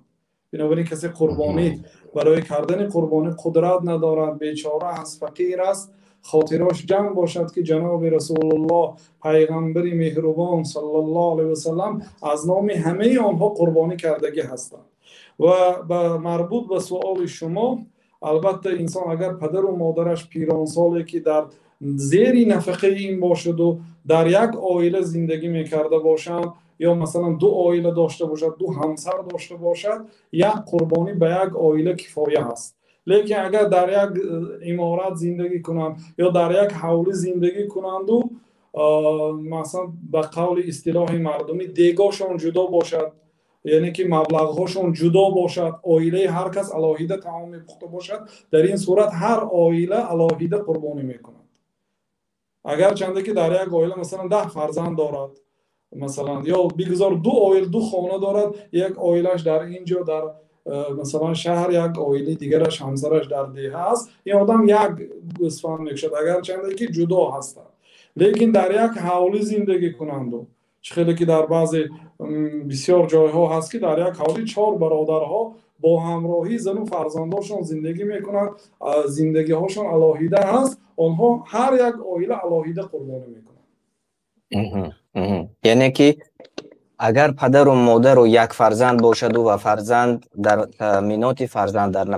بنابراین کسی قربانی برای کردن قربانی قدرت ندارد، بیچاره است، فقیر است، خاطراش جمع باشد که جناب رسول الله پیغمبر مهربان صلی الله علیه و سلم از نام همه آنها قربانی کردگی هستند. و به مربوط به سوال شما، البته انسان اگر پدر و مادرش پیران ساله که در زیر نفقه این باشد و در یک عائله زندگی میکرده باشند، یا مثلا 2 عائله داشته باشد، 2 همسر داشته باشد، یک قربانی به یک عائله کفایه است. لیکن اگر در یک امارات زندگی کنند یا در یک حولی زندگی کنند و مثلا به قول اصطلاح مردمی دیگاشون جدا باشد، یعنی که مبلغ‌هاشون جدا باشد، عائله هر کس علاهیده طعام می‌پخته باشد، در این صورت هر عائله علاهیده قربانی می‌کند. اگر چنده که در یک عائله مثلا 10 فرزند دارد مثلا، یا بگذار 2 عائله 2 خانه دارد، یک عائله‌اش در اینجا در مثلا شهر، یک عائله دیگرش همسرش در دیه است، این آدم یک گوسفند می‌کشد اگر چنده که جدا هستند. لیکن در یک حولی زندگی کنند و خیلی که در بعضی بسیار جایها هست که در یک حولی 4 برادرها با همراهی زن و فرزنداشون زندگی میکنند، زندگی هاشون علاهیده هست، آنها هر یک عائله علاهیده قربانی میکنند. یعنی که اگر پدر و مادر و یک فرزند باشد و فرزند در تامینات فرزند در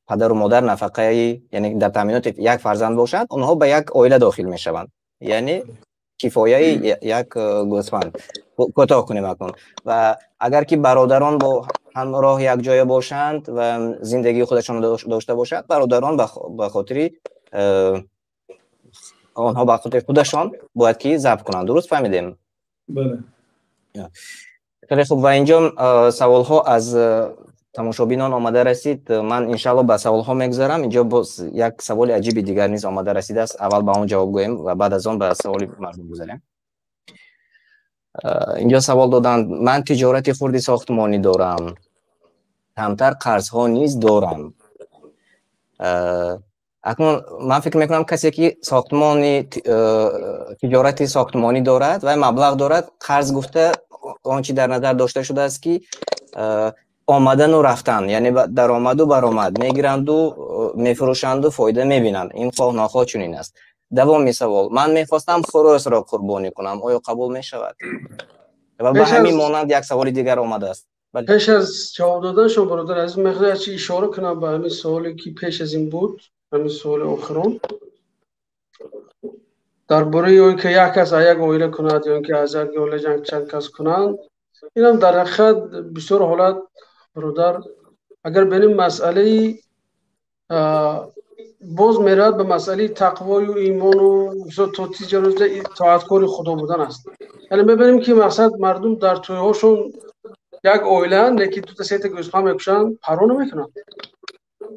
پدر و مادر نفقه، یعنی در تامینات یک فرزند باشد، آنها به یک عائله داخل میشوند، یعنی کفایه یک گوسفند. کوتاه کنیم اکنون. و اگر که برادران با همراه یک جای باشند و زندگی خودشان داشته باشند، برادران به خاطر آنها به خاطر خودشان باید که ذبح کنند. درست فهمیدیم؟ بله. خیلی خوب. و اینجا سوال ها از تماشابینان آمده رسید. من انشالله به سوال ها میگذارم. اینجا باز یک سوال عجیب دیگر نیز آمده رسیده است. اول به اون جواب گویم و بعد از آن به سوال مردم گذاریم. اینجا سوال دادند: من تجارت خردی ساختمانی دارم، کمتر قرض ها نیز دارم. اکنون من فکر میکنم کسی که تجارت ساختمانی دارد و مبلغ دارد، قرض گفته آنچه در نظر داشته شده است که آمدن و رفتن، یعنی درآمد و برآمد میگیرند و میفروشند و فایده میبینند. این خواه ناخواه چنین است. دوام سوال: من میخواستم خروس را قربانی کنم، آیا قبول میشود؟ و به همین مانند یک سوال دیگر آمده است. پیش از جواب دادن شما برادر عزیز مقدار چی اشاره کنم به همین سوالی که پیش از این بود، همین سوال آخرون درباره اون که یک کس یک عائله کند یا اینکه از یک عائله چند کس کنند. اینم در حقیقت بسیار حالت برادر، اگر ببینیم مسئله باز میراد به مسئله تقوی و ایمان و طاعتکار خدا بودن است. یعنی ببینیم که مقصد مردم در تویهاشون یک عائله لیکن 2 تا 3 تا گوسفند میکشن، پروا نمیکنن.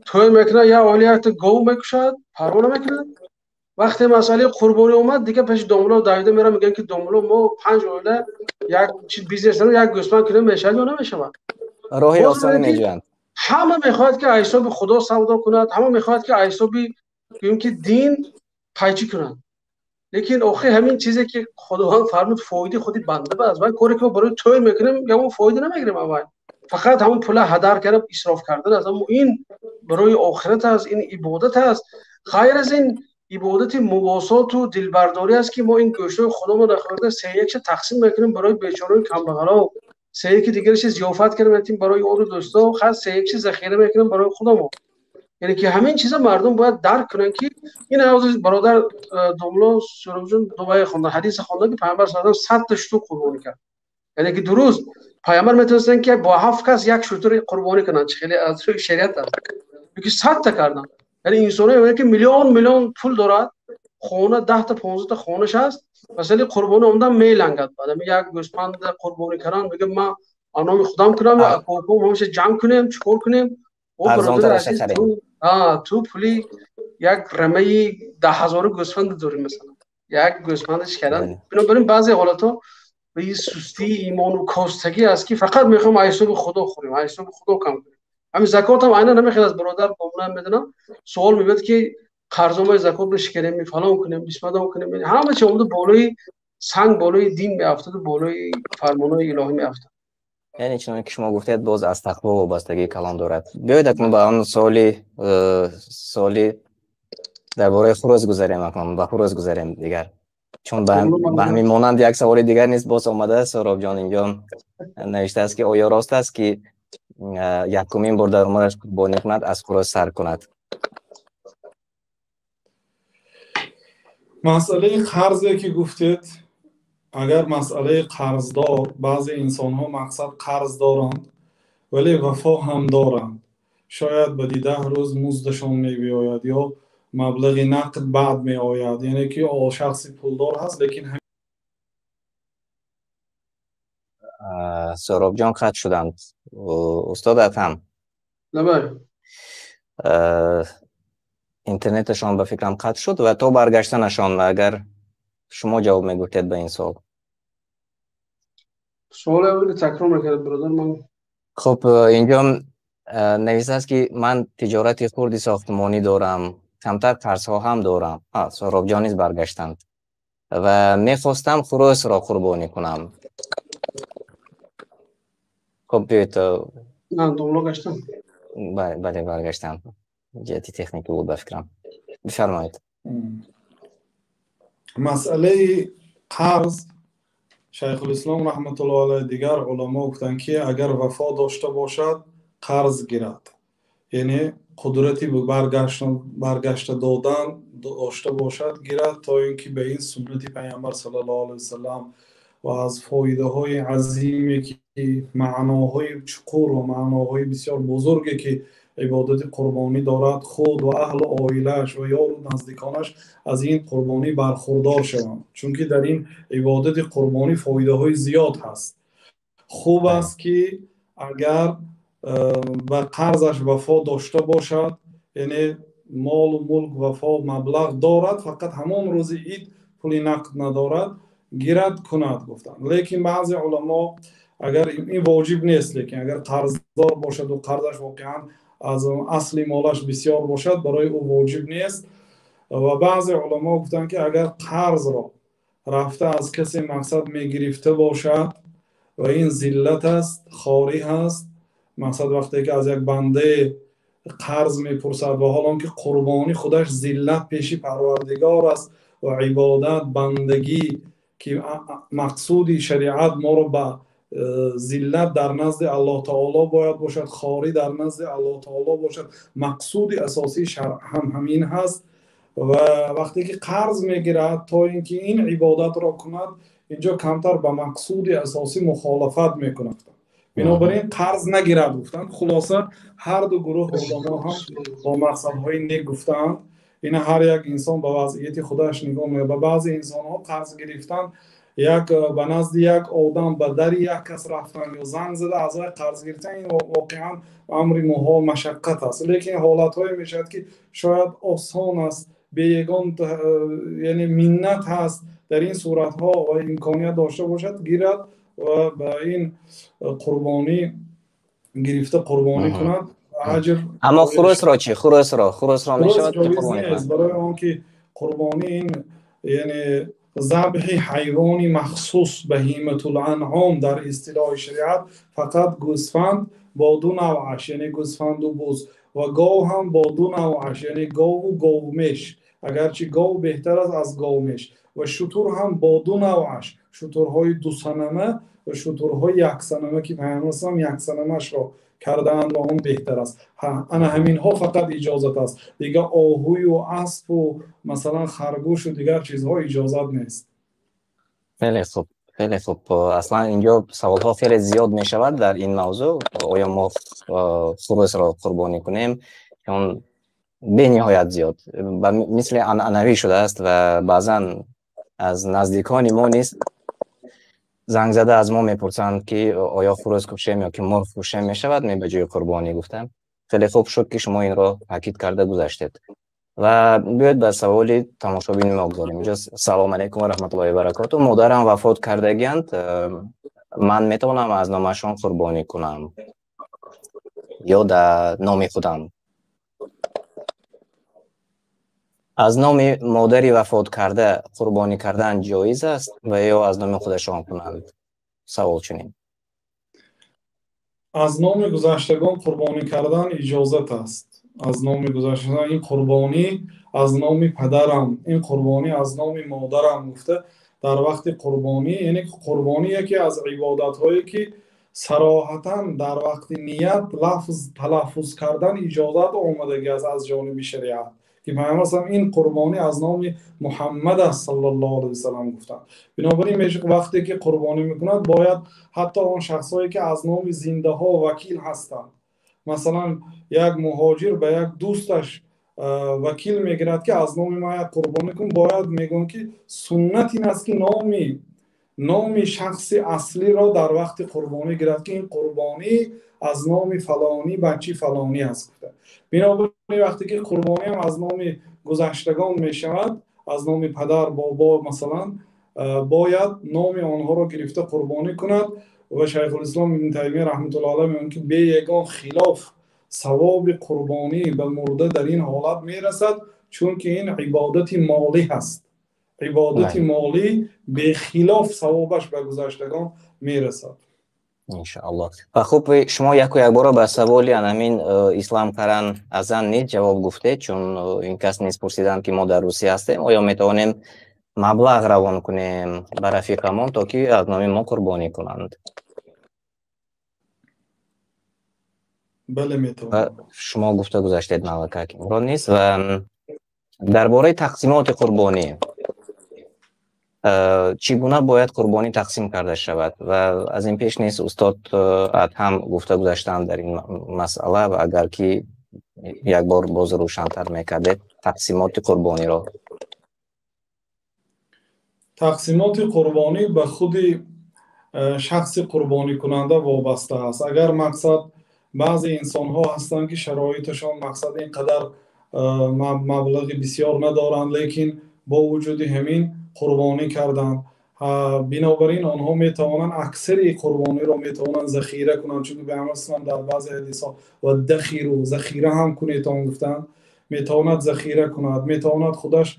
توی میکنه یا عائله یک گاو میکشد، پروا نمیکنن. وقتی مسئله قربانی اومد دیگه پیش داملا دایده میرن، میگن که داملا ما 5 عائله یک چیز بیزنس رو یک گوسفند کنیم میشه یا نمیشه. راهی آسانی میجویند. همه میخواد که حساب خدا سودا کند، همه میخواد که حساب که دین قایچی کند. لیکن آخه همین چیزی که خداوند فرمود فایده خودی بنده باز، و کاری که برای توی میکنیم یا اون فایده نمیگیریم، اول فقط همون پول هدر کردن اسراف کردن است. اما این برای آخرت است، این عبادت است. خیر از این عبادت مواسات و دلبرداری است که ما این گوشت خودمون در خورده 3-1 تقسیم میکنیم برای بیچاره کمبغلا، 3-1 دیگرش ضیافت کردیم برای یار و دوستا، خاص 3-1 ذخیره میکنیم برای خودمون. یعنی که همین چیزا مردم باید درک کنن که این حوض برادر دوملا سرمجون دوباره خونده حدیث خونده که پیامبر صلی الله علیه و 100 تا شتر قربانی کرد. یعنی که دو روز پیامبر میتونستن که با 7 کس یک شتر قربانی کنن، خیلی از شریعت است. میگه 100 تا کردن. یعنی انسانه میگه که میلیون پول دارد، خونه 10 تا 15 تا خونش هست، مثلا قربانی اومدن میلنگد، بعد یک گوسفند قربانی کردن، میگه من آنام خودم کنم، کوکو همش جمع کنیم، چیکار کنیم؟ او برادر عزیز تو پولی یک رمه 10,000 گوسفند داریم، مثلا یک گوسفندش کردن. بنابراین بعضی حالتا به این سستی ایمان و کاستگی است که فقط میخوام حساب خدا خوریم، حساب خدا کم کنیم. همین زکات هم عینا نمیخواد از برادر بمونم میدونم سوال میبود که قرضمای زکات رو شکنیم، میفلان کنیم، بسم کنیم، همه چی اومده بالای سنگ بالای دین میافتاد و بالای فرمانهای الهی میافتاد. یعنی چون که شما گفتید باز از تقوا وابستگی کلان دارد. بیایید اکنون به آن سوالی درباره خروس گذاریم، اکنون به خروس گذاریم دیگر، چون به همین مانند یک سوال دیگر نیست باز آمده است. سهراب جان اینجا نوشته است که آیا راست است که یکمین بار در عمرش قربانی کند از خروس سر کند؟ مسئله قرضی که گفتید، اگر مسئله قرضدار، بعضی انسان ها مقصد قرض دارند ولی وفا هم دارند. شاید بدی 10 روز مزدشان می بیاید یا مبلغ نقد بعد می آید، یعنی که شخصی پولدار هست لیکن سهراب جان قطع شدند. استاد افهم نبای اینترنتشان به فکرم قطع شد و تا برگشتنشان اگر شما جواب میگوتید به این سوال. سوال اولی تکرار نکرد برادر من. خب اینجا نویسته است که من تجارت خوردی ساختمانی دارم، کمتر قرضها هم دارم. سهراب جان نیز برگشتند و میخواستم خروس را قربانی کنم. خب بیایید. نه دوباره گشتم. بله برگشتم. جهتی تکنیکی بود بفکرم. بفرمایید. مسئله قرض شیخ الاسلام رحمت الله علیه دیگر علما گفتند که اگر وفا داشته باشد قرض گیرد، یعنی قدرتی به برگشت دادن داشته باشد گیرد تا اینکه به این سنت پیامبر صلی الله علیه وسلم و از فایده های عظیمی که معناهای چقور و معناهای بسیار بزرگی که عبادت قربانی دارد خود و اهل عائلش و یار و نزدیکانش از این قربانی برخوردار شوند، چون که در این عبادت قربانی فایده های زیاد هست. خوب است که اگر به قرضش وفا داشته باشد، یعنی مال و ملک وفا مبلغ دارد، فقط همان روز عید پولی نقد ندارد گیرد کند گفتند. لیکن بعضی علما اگر این واجب نیست، لیکن اگر قرضدار باشد و قرضش واقعا از اصل مالش بسیار باشد برای او واجب نیست. و بعضی علما گفتند که اگر قرض را رفته از کسی مقصد می گرفته باشد و این ذلت است، خاری هست، مقصد وقتی که از یک بنده قرض میپرسد و حالا که قربانی خودش ذلت پیش پروردگار است و عبادت بندگی که مقصود شریعت ما رو به ذلت در نزد الله تعالی باید باشد، خاری در نزد الله تعالی باشد، مقصود اساسی شرع هم همین هست. و وقتی که قرض میگیرد تا اینکه این عبادت را کند، اینجا کمتر به مقصود اساسی مخالفت میکند. بنابراین قرض نگیرد گفتند. خلاصه هر دو گروه علما هم با مقصدهای نیک گفتند. این هر یک انسان به وضعیت خودش نگاه می‌کند. به بعضی انسان ها قرض گرفتن به نزد یک آدم به در یک کس رفتن یا زنگ زده از قرض گرفتن، این واقعا امر محال مشقت است. لیکن حالت های میشد که شاید آسان است، به یگان یعنی منت هست، در این صورت ها و امکانیت داشته باشد گیرد و به این قربانی گرفته قربانی کند. اجر. اما خروس را چی؟ خروس را میشود قربانی کند. برای آنکه قربانی این یعنی ذبح حیوانی مخصوص بهیمة الانعام در اصطلاح شریعت فقط گوسفند با دو نوعش، یعنی گوسفند و بز، و گاو هم با دو نوعش، یعنی گاو و گاومیش، اگرچه گاو بهتر است از گاومیش، و شتر هم با دو نوعش، شترهای دو سنمه و شترهای یک سنمه که پیامبر اسلام یک سنمش را کردند و اون بهتر است. انا همین ها فقط اجازت است، دیگه آهوی و اسب و مثلا خرگوش و دیگر چیزها اجازت نیست. خیلی خوب. اصلا اینجا سوال ها خیلی زیاد می شود در این موضوع. آیا ما خروس را قربانی کنیم؟ چون به نهایت زیاد مثل عنعنوی شده است و بعضا از نزدیکان ما نیست زنگ زده از ما میپرسند که آیا خروس کشیم یا که مرغ کشیم می شود می به جای قربانی گفتم. خیلی خوب شد که شما این را تاکید کرده گذاشتید. و بیاید به سوال تماشابین ما بگذاریم. اینجا سلام علیکم و رحمت الله و برکاته. مادرم وفات کردگیند، من میتونم از نامشان قربانی کنم یا در نام خودم؟ از نام مادری وفات کرده قربانی کردن جایز است و یا از نام خودشان کنند؟ سوال چنین. از نام گذشتگان قربانی کردن اجازت است. از نام گذشتگان این قربانی از نام پدرم، این قربانی از نام مادرم گفته در وقت قربانی، یعنی قربانی یکی از عبادت هایی که صراحتا در وقت نیت لفظ تلفظ کردن اجازت آمدگی از جانب شریعت که پیامبر این قربانی از نام محمد صلی الله علیه و سلم گفتند. بنابراین وقتی که قربانی میکند باید حتی آن شخصایی که از نام زنده ها وکیل هستند مثلا یک مهاجر به یک دوستش وکیل میگیرد که از نام ما یک قربانی کن، باید میگن که سنت این است که نام شخص اصلی را در وقت قربانی گیرد که این قربانی از نام فلانی بچی فلانی است. بنابراین وقتی که قربانی هم از نام گذشتگان می شود، از نام پدر بابا مثلا، باید نام آنها را گرفته قربانی کند. و شیخ الاسلام ابن تیمیه رحمت الله علیه میگوید که به یگان خلاف ثواب قربانی به مرده در این حالت میرسد، چون که این عبادت مالی هست. عبادت مالی به خلاف ثوابش به گذشتگان میرسد. انشاءالله. و خب شما یک بار به سوالی همین اسلام کرن ازن نیز جواب گفته، چون این کس نیز پرسیدن که ما در روسیه هستیم، آیا میتوانیم مبلغ روان کنیم به رفیقمون تا که از نام ما قربانی کنند؟ بله میتوانیم. شما گفته گذاشتید مملکت که امران نیست. و درباره تقسیمات قربانی، چگونه باید قربانی تقسیم کرده شود؟ و از این پیش نیست استاد هم گفته گذاشتن در این مسئله، و اگر که یک بار باز روشن‌تر میکرده تقسیمات قربانی را. تقسیمات قربانی به خود شخص قربانی کننده وابسته است. اگر مقصد، بعضی انسان ها هستند که شرایطشان مقصد اینقدر مبلغ بسیار ندارند، لیکن با وجود همین قربانی کردند، بنابراین آنها میتوانند اکثر قربانی را میتوانند ذخیره کنند، چون به همین در بعضی حدیث ها و دخیرو ذخیره هم کنید تا گفتند، میتواند ذخیره کند، میتواند خودش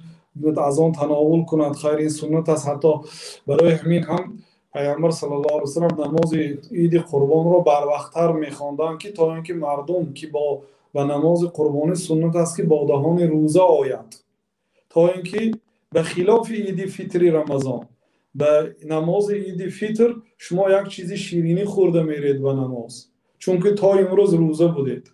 از آن تناول کند. خیر این سنت است. حتی برای همین هم پیامبر صلی الله علیه و سلم نماز عید قربان را بر وقت‌تر می‌خواندند که تا اینکه مردم که با نماز قربانی سنت است که با دهان روزه آید، تا اینکه به خلاف عید فطری رمضان، به نماز عید فطر شما یک چیزی شیرینی خورده میرید به نماز، چون که تا امروز روزه بودید،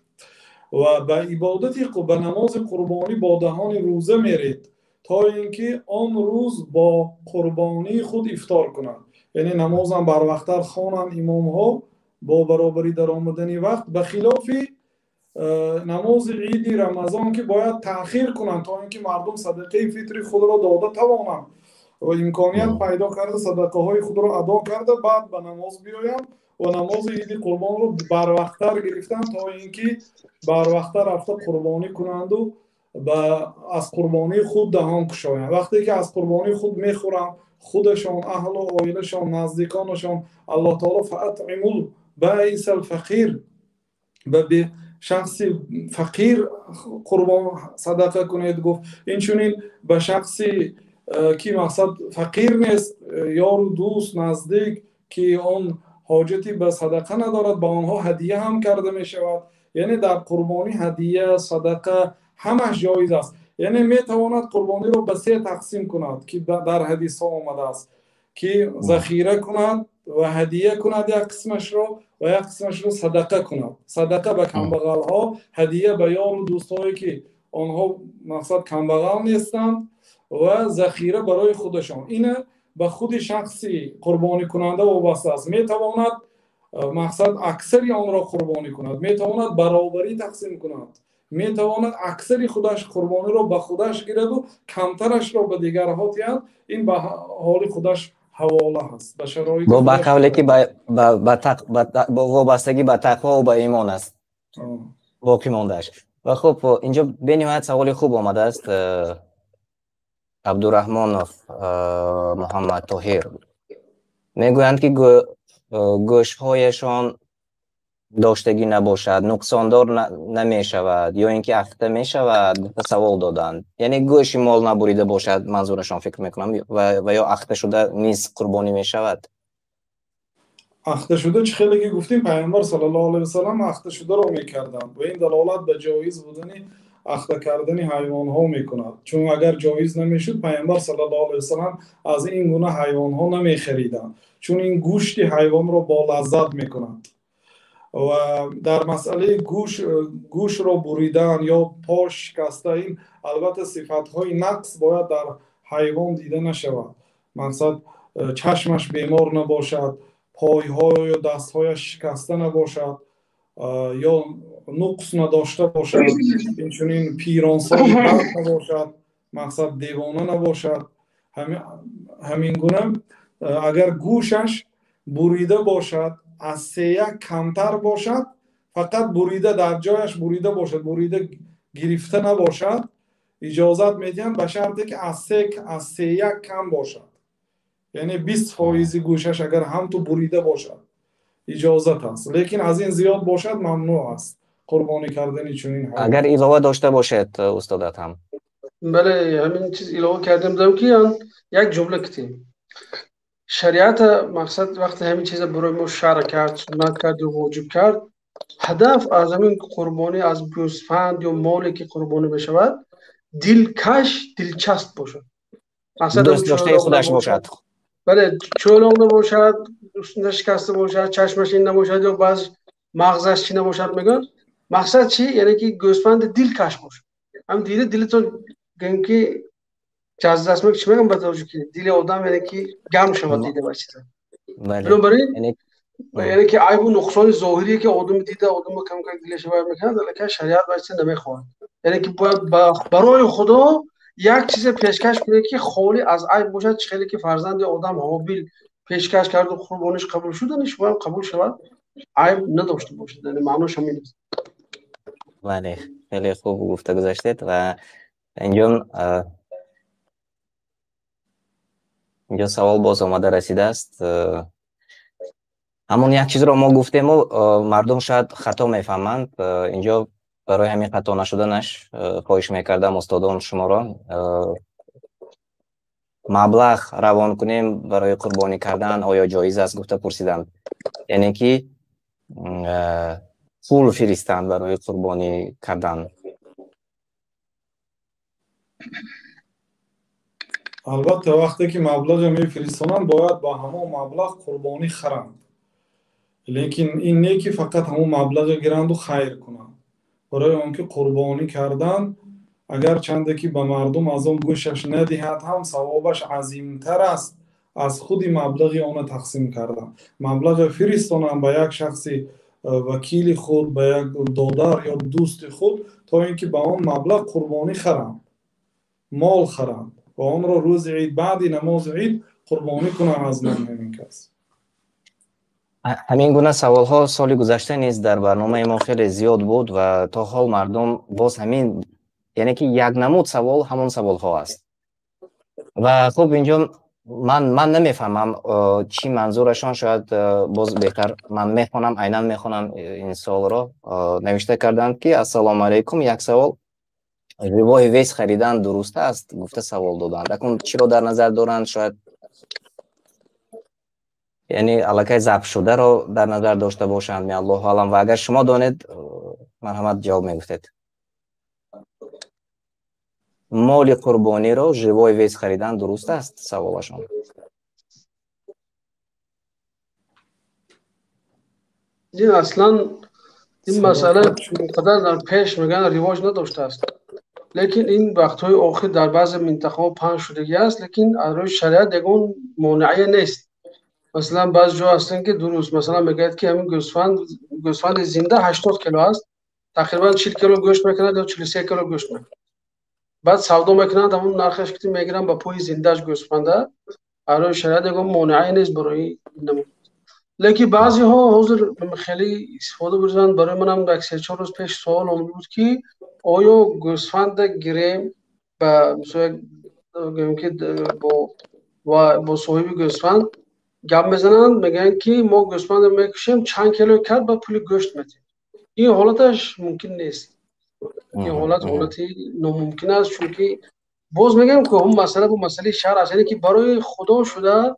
و به عبادت به نماز قربانی با دهان روزه میرید تا اینکه آن روز با قربانی خود افطار کنند. یعنی نماز هم بر وقت‌تر خوانند امام ها با برابری در آمدن وقت، به خلاف نماز عید رمضان که باید تأخیر کنند تا اینکه مردم صدقه فطری خود را داده توانند و امکانیت پیدا کرده صدقه های خود را ادا کرده، بعد به نماز بیایند و نماز عید قربان رو بر وقت‌تر گرفتن تا اینکه بر وقت‌تر رفته قربانی کنند و از قربانی خود دهان گشایند. وقتی که از قربانی خود میخورند، خودشان، اهل و عائلشان، نزدیکانشان، الله تعالی فاطعموا البائس الفقیر، به شخص فقیر قربان صدقه کنید گفت. این چونین به شخصی که مقصد فقیر نیست، یار و دوست نزدیک که آن حاجتی به صدقه ندارد، با آنها هدیه هم کرده می شود. یعنی در قربانی هدیه، صدقه همش جایز است. یعنی می تواند قربانی را به سه تقسیم کند که در حدیث ها آمده است که ذخیره کند و هدیه کند یک قسمش را، و یک قسمش را صدقه کند. صدقه به کمبغل ها، هدیه به یار و دوستایی که آنها مقصد کمبغل نیستند، و ذخیره برای خودشان. این به خود شخصی قربانی کننده وابسته است. می تواند مقصد اکثری آن را قربانی کند، می تواند برابری تقسیم کند، می تواند اکثری خودش قربانی را به خودش گیرد و کمترش را به دیگرها تیند. این به حال خودش حواله هست. به شرایط با قولی که وابستگی به تقوا و به ایمان است باقی ماندهش. و خب اینجا به نهایت سوال خوب آمده است. عبدالرحمن محمد طاهر میگویند که گوشت‌هایشان داشتگی نباشد، نقصاندار نمی شود، یا اینکه اخته می شود. سوال دادند یعنی گوشت مال نبریده باشد، منظورشان فکر میکنم، و یا اخته شده نیست قربانی می شود. اخته شده چه خیلی که گفتیم پیامبر صلی الله علیه و سلم اخته شده را میکردند و این دلالت به جایز بودن اخته کردن حیوان ها میکند، چون اگر جایز نمیشد پیامبر صلی الله علیه و سلم از این گونه حیوان ها نمیخریدند، چون این گوشت حیوان را با لذت میکنند. و در مسئله گوش را بریدن یا پاش شکسته، این البته صفت‌های نقص باید در حیوان دیده نشود. مقصد چشمش بیمار نباشد، پای‌ها یا دست‌هایش شکسته نباشد، یا نقص نداشته باشد، اینچنین پیرانسال بد نباشد، مقصد دیوانه نباشد. همین گونه اگر گوشش بریده باشد، از 3 کمتر باشد، فقط بریده در جایش بریده باشد، بریده گرفته نباشد، اجازت میدن به شرطی که از 3 کم باشد. یعنی 20% گوشش اگر هم تو بریده باشد اجازت است، لیکن از این زیاد باشد ممنوع است قربانی کردن چنین. اگر علاوه داشته باشد استادت هم. بله همین چیز علاوه کردیم دارم که یک جمله کتیم شریعت مقصد وقتی همین چیز برای ما شرع کرد، سنت کرد و واجب کرد، هدف از همین قربانی از گوسفند یا مالی که قربانی بشود دلکش دلچسب باشد. مقصد دوست داشته خودش باشد. بله چولم نباشد، نشکسته باشد، چشمش این نباشد یا بعض مغزش چی نباشد. میگن مقصد چی؟ یعنی که گوسفند دلکش باشد. هم دیده دلتون گم که جذب است. چی میگم بتاوجو که دل آدم یعنی که گم شود دیده باشه. بنابراین یعنی که عیب و نقصان ظاهری که آدم دیده آدم کم کم دلش بر میکنه، ولی شریعت واسه نمیخواد. یعنی که برای خدا یک چیز پیشکش کنه که خالی از عیب باشد. خیلی که فرزند آدم هابیل پیشکش کرد و قربانیش قبول شد، نش باید قبول شود، عیب نداشته باشد. یعنی معنیش همین است. بله خیلی خوب گفته گذاشتید. و اینجا سوال باز آمده رسیده است. همون یک چیز رو ما گفتیم و مردم شاید خطا میفهمند. اینجا برای همین خطا نشدنش خواهش میکردم استادان شما را مبلغ روان کنیم برای قربانی کردن آیا جایز است گفته پرسیدند. یعنی که پول فرستند برای قربانی کردن. البته وقتی که مبلغ میفرستند باید با همون مبلغ قربانی خرند، لیکن این نه که فقط همون مبلغ گیرند و خیر کنند. برای اونکه قربانی کردن اگر چنده که به مردم از اون گوشش ندهد هم ثوابش عظیمتر است از خودی مبلغی اون تقسیم کردن. مبلغ فرستانند به یک شخصی وکیل خود، به یک دادار یا دوست خود، تا اینکه با اون مبلغ قربانی خرند، مال خرند و اون رو روز عید بعد نماز عید قربانی کنند از من همین کس. همین گونه سوال ها سال گذشته نیز در برنامه ما خیلی زیاد بود و تا حال مردم باز همین، یعنی که یک نمود سوال همون سوال ها است. و خب اینجا من نمیفهمم چی منظورشان. شاید باز بهتر من میخونم، عیناً میخونم این سوال را. نوشته کردند که السلام علیکم، یک سوال، روای ویس خریدن درست است؟ گفته سوال دادند. اکنون چی رو در نظر دارند؟ شاید یعنی علاقه ضبط شده رو در نظر داشته باشند. می الله عالم. و اگر شما دانید مرحمت جواب میگفتید. مال قربانی رو ژوای ویس خریدن درست است؟ سوالشون. این اصلا این مسئله اینقدر در پیش میگن رواج نداشته است، لیکن این وقت‌های آخر در بعض منطقه‌ها پنج شدگی است، لیکن از روی شریعت دیگه مانعی نیست. مثلا بعض جا هستن که درست مثلا میگه که همین گوسفند زنده 80 کیلو است، تقریبا 40 کیلو گوشت میکنه یا 43 کیلو گوشت میکنه. بعد سودا میکنن همون نرخش که میگیرن با پوی زندهش گوسفنده. برای شریعت دیگه مانعی نیست برای این. لیکن بعضی ها حضور خیلی استفاده بردن. برای منم یک 3-4 روز پیش سوال آمده بود که آیا گوسفند گریم با مثلا که با صاحب گوسفند گپ میزنن، میگن که ما گوسفند میکشیم چند کیلو کرد با پول گوشت میدیم. این حالتش ممکن نیست. این حالتی ناممکن است، چون که باز میگم که هم مسئله با مسئله شرع است. یعنی که برای خدا شده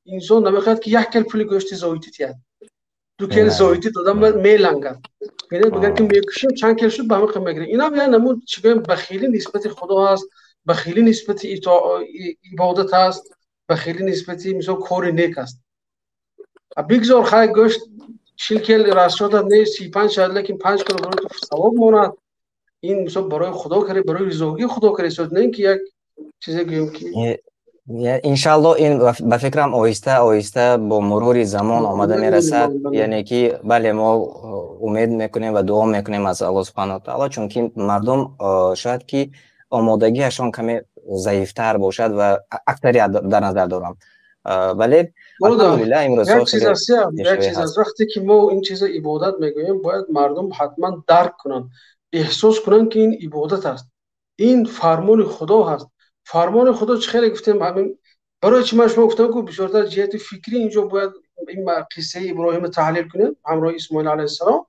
انسان نمیخواد که 1 کیلو پول گوشت زاییدی تیاد 2 کیلو زاییدی دادن میلنگن. یعنی میگن که میکشیم چند کیلو شد به همین قیمت میگیره. اینا میگن نمود چیگه بخیلی نسبت خدا هست، بخیلی نسبت عبادت هست، بخیلی نسبت مثلا کار نیک است. بگذار خای گوشت 40 کیلو راست شد نه 35 شد، لیکن 5 کیلو برای تو ثواب موناد. این مثلا برای خدا کردی، برای رضایت خدا کردی، شد نه اینکه یک چیزی گیم که انشالله این به فکرم آهسته آهسته با مرور زمان آمده میرسد. یعنی که بله ما امید میکنیم و دعا میکنیم از الله سبحانه و تعالی، چون که مردم شاید که آمادگیشان کمی ضعیفتر باشد و اکثریت در نظر دارم، ولی الحمدلله امروز یک چیز از وقتی که ما این چیز عبادت میگوییم باید مردم حتما درک کنن، احساس کنن که این عبادت است، این فرمان خدا هست. فرمان خدا چه خیلی گفتیم، همین برای چی من شما گفتم که بسیارتر جهت فکری اینجا باید این قصه ابراهیم تحلیل کنیم همراه اسماعیل علیه السلام.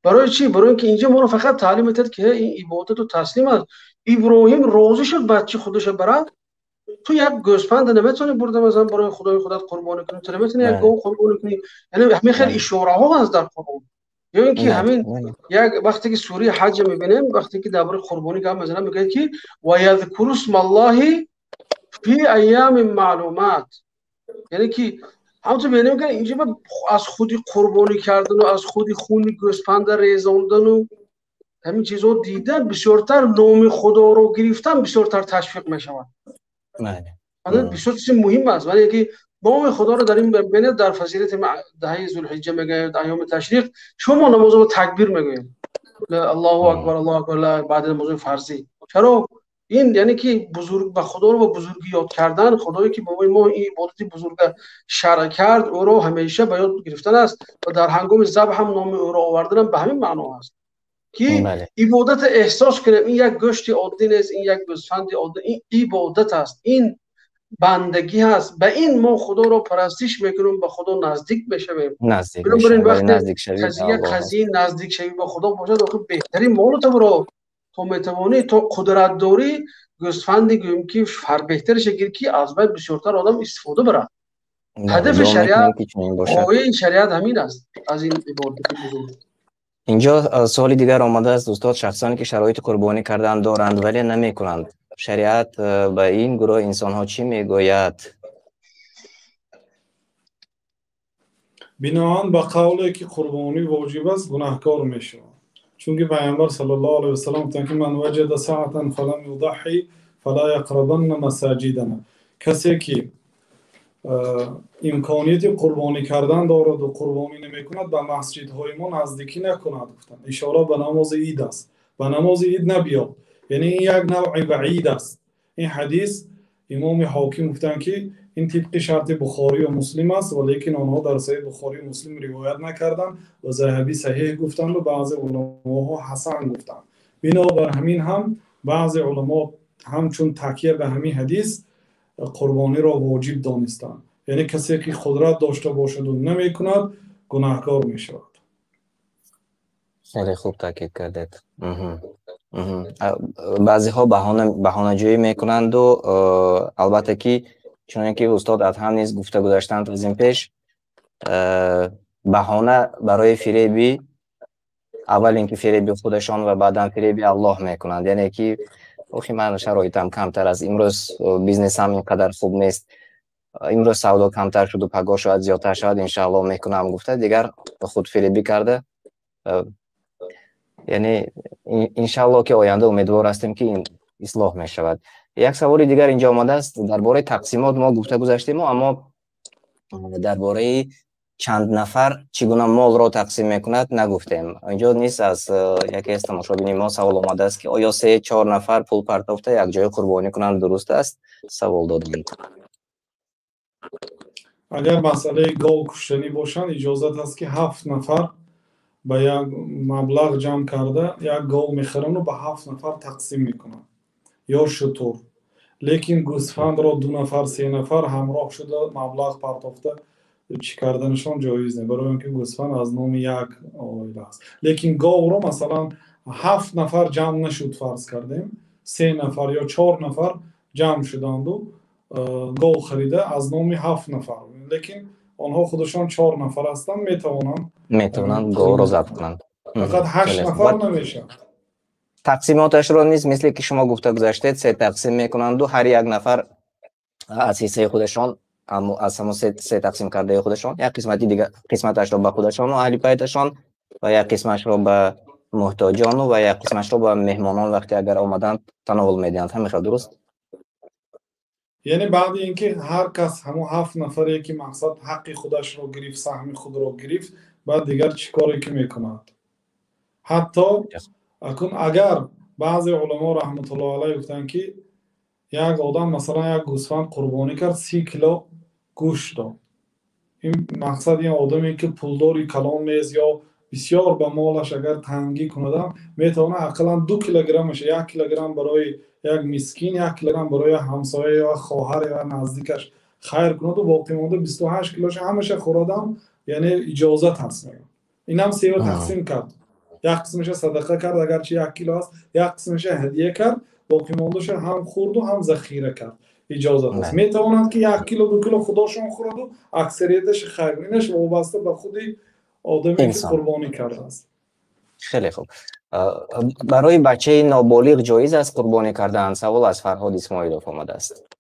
برای چی؟ برای اینکه اینجا ما رو فقط تعلیم میداد که این عبادت و تسلیم است. ابراهیم راضی شد بچه خودش برد. تو یک گوسفند نمیتونی برده مثلا برای خدای خودت قربانی کنی، تو نمیتونی یک گاو قربانی کنی. یعنی همین خیلی اشاره ها هست در قرآن. یا اینکه همین یک وقتی که سوره حج میبینیم، وقتی که درباره قربانی گام میزنه میگه که و یذکر اسم الله فی ایام معلومات، یعنی که همونطور میبینیم که اینجا از خودی قربانی کردن و از خودی خون گوسفند ریزاندن و همین چیزها دیدن بسیارتر نام خدا رو گرفتن بسیارتر تشویق میشود. بله. بسیار چیز مهم است. ولی اینکه نام خدا رو در این ببینید در فضیلت دهه ذوالحجه میگه ایام تشریق شما نماز رو تکبیر میگویم الله اکبر الله اکبر بعد نماز فرضی. چرا؟ این یعنی که بزرگ به خدا رو با بزرگی یاد کردن، خدایی که با ما این عبادت بزرگ شرع کرد او رو همیشه به یاد گرفتن است و در هنگام ذبح هم نام او را آوردن به همین معنا است که عبادت احساس کنیم این یک گوشت عادی نیست، این یک گوسفند عادی، این عبادت است، این بندگی هست. به این ما خدا رو پرستش میکنیم، به خدا نزدیک میشویم. بنابراین وقتی قضیه نزدیک شوی به خدا باشد آخه بهترین مال تو میتوانی تو قدرت داری گوسفندی گویم که فر بهترش گیر که از باید بسیارتر آدم استفاده برد. هدف شریعت قوی شریعت همین است از این عبادت بزرگ. اینجا سوالی دیگر آمده است دوستان، شخصانی که شرایط قربانی کردن دارند ولی نمی کنند، شریعت به این گروه انسان ها چی میگوید؟ بنابراین با قولی که قربانی واجب است گناهکار میشود، چون که پیامبر صلی الله علیه و سلم گفتند که من وجد ساعتا فلم یضحی فلا یقربن مساجدنا، کسی که امکانیت قربانی کردن دارد و قربانی نمیکند به مسجدهای ما نزدیکی نکند. گفتند اشاره به نماز عید است، به نماز عید نبیاد، یعنی این یک نوع وعید است. این حدیث امام حاکم گفتند که این طبق شرط بخاری و مسلم است، ولیکن آنها در صحیح بخاری و مسلم روایت نکردند و ذهبی صحیح گفتند و بعضی علما حسن گفتند. بنابر همین هم بعضی علما همچون تکیه به همین حدیث قربانی را واجب دانستند، یعنی کسی که قدرت داشته باشد و نمی کند گناهکار می شود. خیلی خوب تاکید کردید. بعضی ها بهانه جویی میکنند و البته که چون که استاد ادهم نیز گفته گذاشتند از این پیش، بهانه برای فریبی، اول اینکه فریبی خودشان و بعدا فریبی الله میکنند، یعنی که اوخی من شرایطم کمتر از امروز، بیزنس هم اینقدر خوب نیست، امروز سودا کمتر شد و پگاه شاید زیادتر شد انشاءالله میکنم گفته، دیگر خود فریبی کرده. یعنی انشاءالله که آینده امیدوار هستیم که این اصلاح می شود. یک سوال دیگر اینجا آمده است درباره تقسیمات ما گفته گذاشتیم، اما درباره چند نفر چگونه مال را تقسیم میکند نگفتیم. اینجا نیست. از یکی از تماشاگران ما سوال آمده است که آیا 3-4 نفر پول پرداخته یک جای قربانی کنند درست است؟ سوال دادند. اگر مسئله گاو کشتنی باشند اجازت است که 7 نفر به یک مبلغ جمع کرده یک گاو میخرن و به 7 نفر تقسیم میکنن یا شتر. لیکن گوسفند را 2 نفر 3 نفر همراه شده مبلغ پرداخته چی کردنشان جایز نیست، برای اینکه گوسفند از نام یک عائله است. لیکن گاو را مثلا 7 نفر جمع نشد فرض کردیم، 3 نفر یا 4 نفر جمع شدند و گاو خریده از نام 7 نفر، لیکن آنها خودشان 4 نفر هستند میتونن گاو را ضبط کنند. فقط 8 نفر نمیشه. تقسیماتش رو نیست مثل که شما گفته گذاشتید 3 تقسیم میکنند و هر یک نفر از حصه خودشان از همون 3 تقسیم کرده خودشان یک قسمتی دیگه قسمتش رو به خودشان و اهل بیتشان و یک قسمتش رو به محتاجان و یک قسمتش رو به مهمانان وقتی اگر آمدن تناول میدهند. همین درست؟ یعنی بعد اینکه هر کس همون 7 نفری که مقصد حق خودش رو گرفت، سهم خود رو گرفت، بعد دیگر چیکاری که میکند؟ حتی اگر بعضی علما رحمت الله علیه گفتن که یک آدم مثلا یک گوسفند قربانی کرد 30 کیلو گوشت داد، این مقصد این آدمی که پولداری کلان نیست یا بسیار به مالش اگر تنگی کند میتونه اقلا 2 کیلوگرمش، 1 کیلوگرم برای یک مسکین، 1 کیلوگرم برای همسایه یا خواهر یا نزدیکش خیر کند و باقی مونده 28 کیلوش همش خوردم، یعنی اجازت هست. میگم اینم سه تقسیم کرد، یک قسمش صدقه کرد اگرچه 1 کیلو است، یک قسمش هدیه کرد، باقی موندهش هم خورد و هم ذخیره کرد، اجازت است. میتواند که 1 کیلو 2 کیلو خودشون خورد و اکثریتش خیرینش وابسته به خودی آدمی که قربانی کرده است. خیلی خوب. برای بچه نابالغ جایز است قربانی کردن؟ سوال از فرهاد اسماعیلوف آمده است.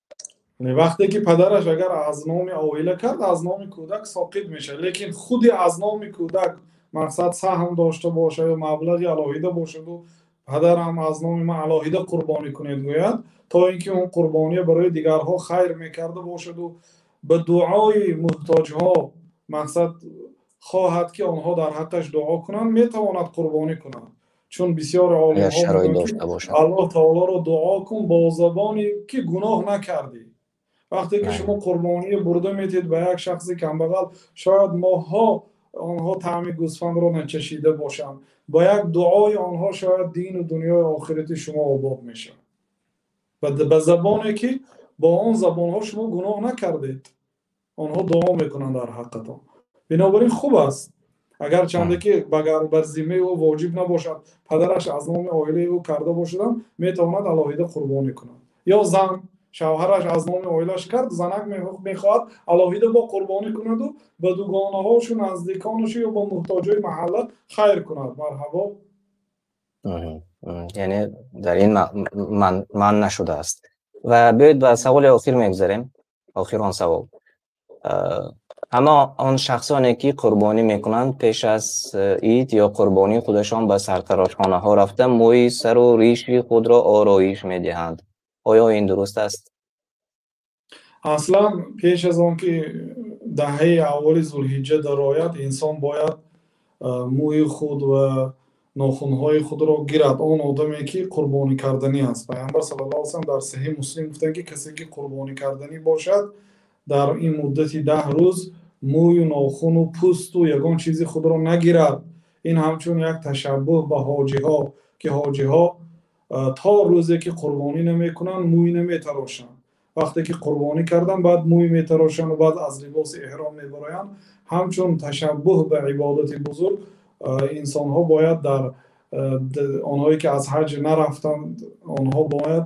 وقتی که پدرش اگر از نام عائله کرد از نام کودک ساقط میشه، لیکن خودی از نام کودک مقصد سهم داشته باشه یا مبلغی الهیده باشه و پدرم از نام ما الهیده قربانی کنید گوید، تا اینکه اون قربانی برای دیگرها خیر میکرده باشد و به دعای محتاجها مقصد خواهد که آنها در حقش دعا کنند، میتواند قربانی کنند. چون بسیار عالم ها میگن که الله تعالی رو دعا کن با زبانی که گناه نکردی. وقتی که شما قربانی برده میتید به یک شخصی کمبغل، شاید ماها آنها طعم گوسفند رو نچشیده باشند، با یک دعای آنها شاید دین و دنیای آخرت شما آباد میشه به زبانی که با آن زبان ها شما گناه نکردید، آنها دعا میکنند در حقتان. بنابراین خوب است اگر چنده که بر ذمه او واجب نباشد، پدرش از نام عائله او کرده باشد میتواند الهیده قربانی کند. یا زن شوهرش از نام عائله‌اش کرد، زنک میخواد الهیده با قربانی کند و به دوگانه هاش و نزدیکانش یا با محتاجای محله خیر کند. مرحبا. یعنی در این من نشده است. و بیاید به سوال آخر میگذاریم. آخران سوال، اما آن شخصانی که قربانی میکنند پیش از عید یا قربانی خودشان به سرتراشخانه ها رفته موی سر و ریش خود را آرایش میدهند، آیا این درست است؟ اصلا پیش از آن که دهه اول ذوالحجه در آید انسان باید موی خود و ناخنهای خود را گیرد. آن آدمی که قربانی کردنی است. پیامبر صلی الله علیه و سلم در صحیح مسلم گفتند که کسی که قربانی کردنی باشد در این مدتی 10 روز موی و ناخن و پوست و یگان چیزی خود را نگیرد. این همچون یک تشبه به حاجی ها که حاجی ها تا روزی که قربانی نمی کنند موی نمی تراشند. وقتی که قربانی کردن بعد موی می تراشند و بعد از لباس احرام می برایند. همچون تشبه به عبادت بزرگ انسان ها باید در آنهایی که از حج نرفتند آنها باید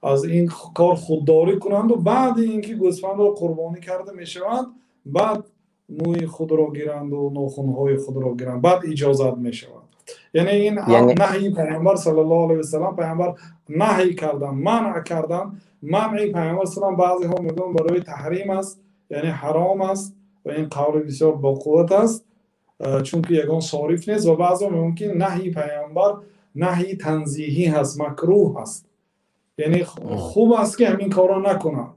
از این کار خودداری کنند و بعد اینکه گوسفند را قربانی کرده می شوند بعد موی خود را گیرند و ناخنهای خود را گیرند، بعد اجازت می شوند. یعنی این نهی پیامبر صلی الله علیه و سلم، پیامبر نهی کردن، منع کردن. منعی پیامبر صلی الله علیه و سلم بعضی ها میگن برای تحریم است، یعنی حرام است و این قول بسیار با قوت است چون که یگان صارف نیست، و بعضی ها میگن که نهی پیامبر نهی تنزیهی هست، مکروه است، یعنی خوب است که همین کارا نکنن.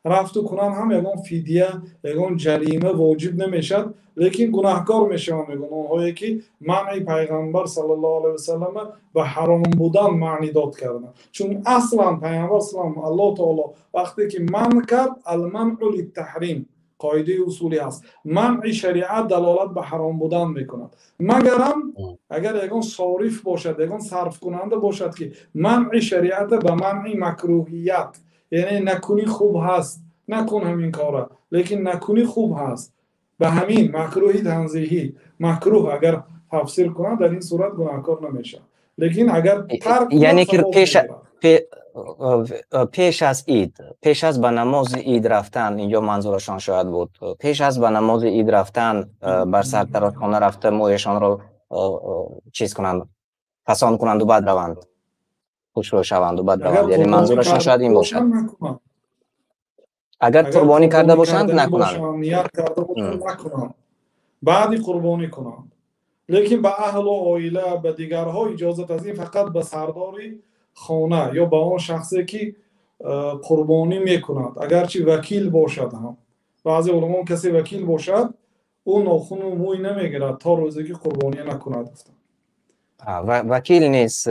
رفت و کنن هم یگان فدیه یگان جریمه واجب نمیشد، لیکن گناهکار میشن. میگن اونهایی که معنی پیغمبر صلی الله علیه و سلم به حرام بودن معنی داد کردن. چون اصلا پیغمبر صلی الله تعالی وقتی که منع کرد، المنع للتحریم، قاعده اصولی است. منع شریعت دلالت به حرام بودن میکند، مگرم اگر یگان صارف باشد، یگان صرف کننده باشد که منع شریعت به منع مکروهیت، یعنی نکنی خوب هست، نکن همین کاره، لیکن نکنی خوب هست، به همین مکروهی تنزیهی، مکروه اگر تفسیر کنند در این صورت گناهکار نمیشه. لیکن اگر ترک یعنی که پیش از عید، پیش از به نماز عید رفتن، اینجا منظورشان شاید بود، پیش از به نماز عید رفتن بر سرتراشخانه رفته مویشان رو چیز کنند، پسان کنند و بعد روند، خوشرو شوند و بعد روند، یعنی منظورشان شاید این باشد. اگر قربانی کرده باشند نکنند، نیت کرده باشند نکنند، بعدی قربانی کنند. لیکن به اهل و عائله به دیگرها اجازت از این فقط به سرداری خانه یا به اون شخصی که قربانی میکند اگرچه وکیل باشد هم. بعضی علما کسی وکیل باشد او ناخن و موی نمیگیرد تا روزی که قربانی نکند. گفتم وکیل نیست.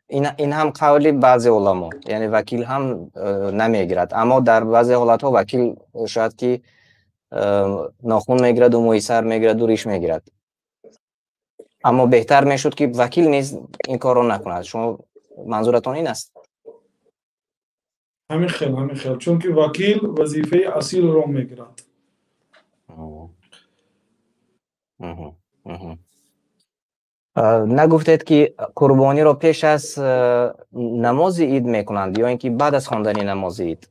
این هم قولی بعضی علما، یعنی وکیل هم نمیگیرد، اما در بعضی حالت ها وکیل شاید که ناخن میگیرد و موی سر میگیرد و ریش میگیرد، اما بهتر میشد که وکیل نیست این کار رو نکند. شما منظورتون این است؟ همین خیل چون که وکیل وظیفه اصیل را میگیرد. نگفتید که قربانی را پیش از نماز عید میکنند یا اینکه بعد از خواندن نماز عید؟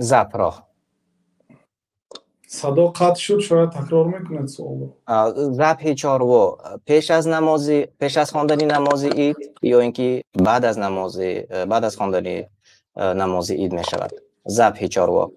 ذبح را صدا قطع شد، شاید تکرار میکنید سوال. ذبح چاروا پیش از خواندن نماز عید یا اینکه بعد از خواندن نماز عید میشود؟ ذبح چاروا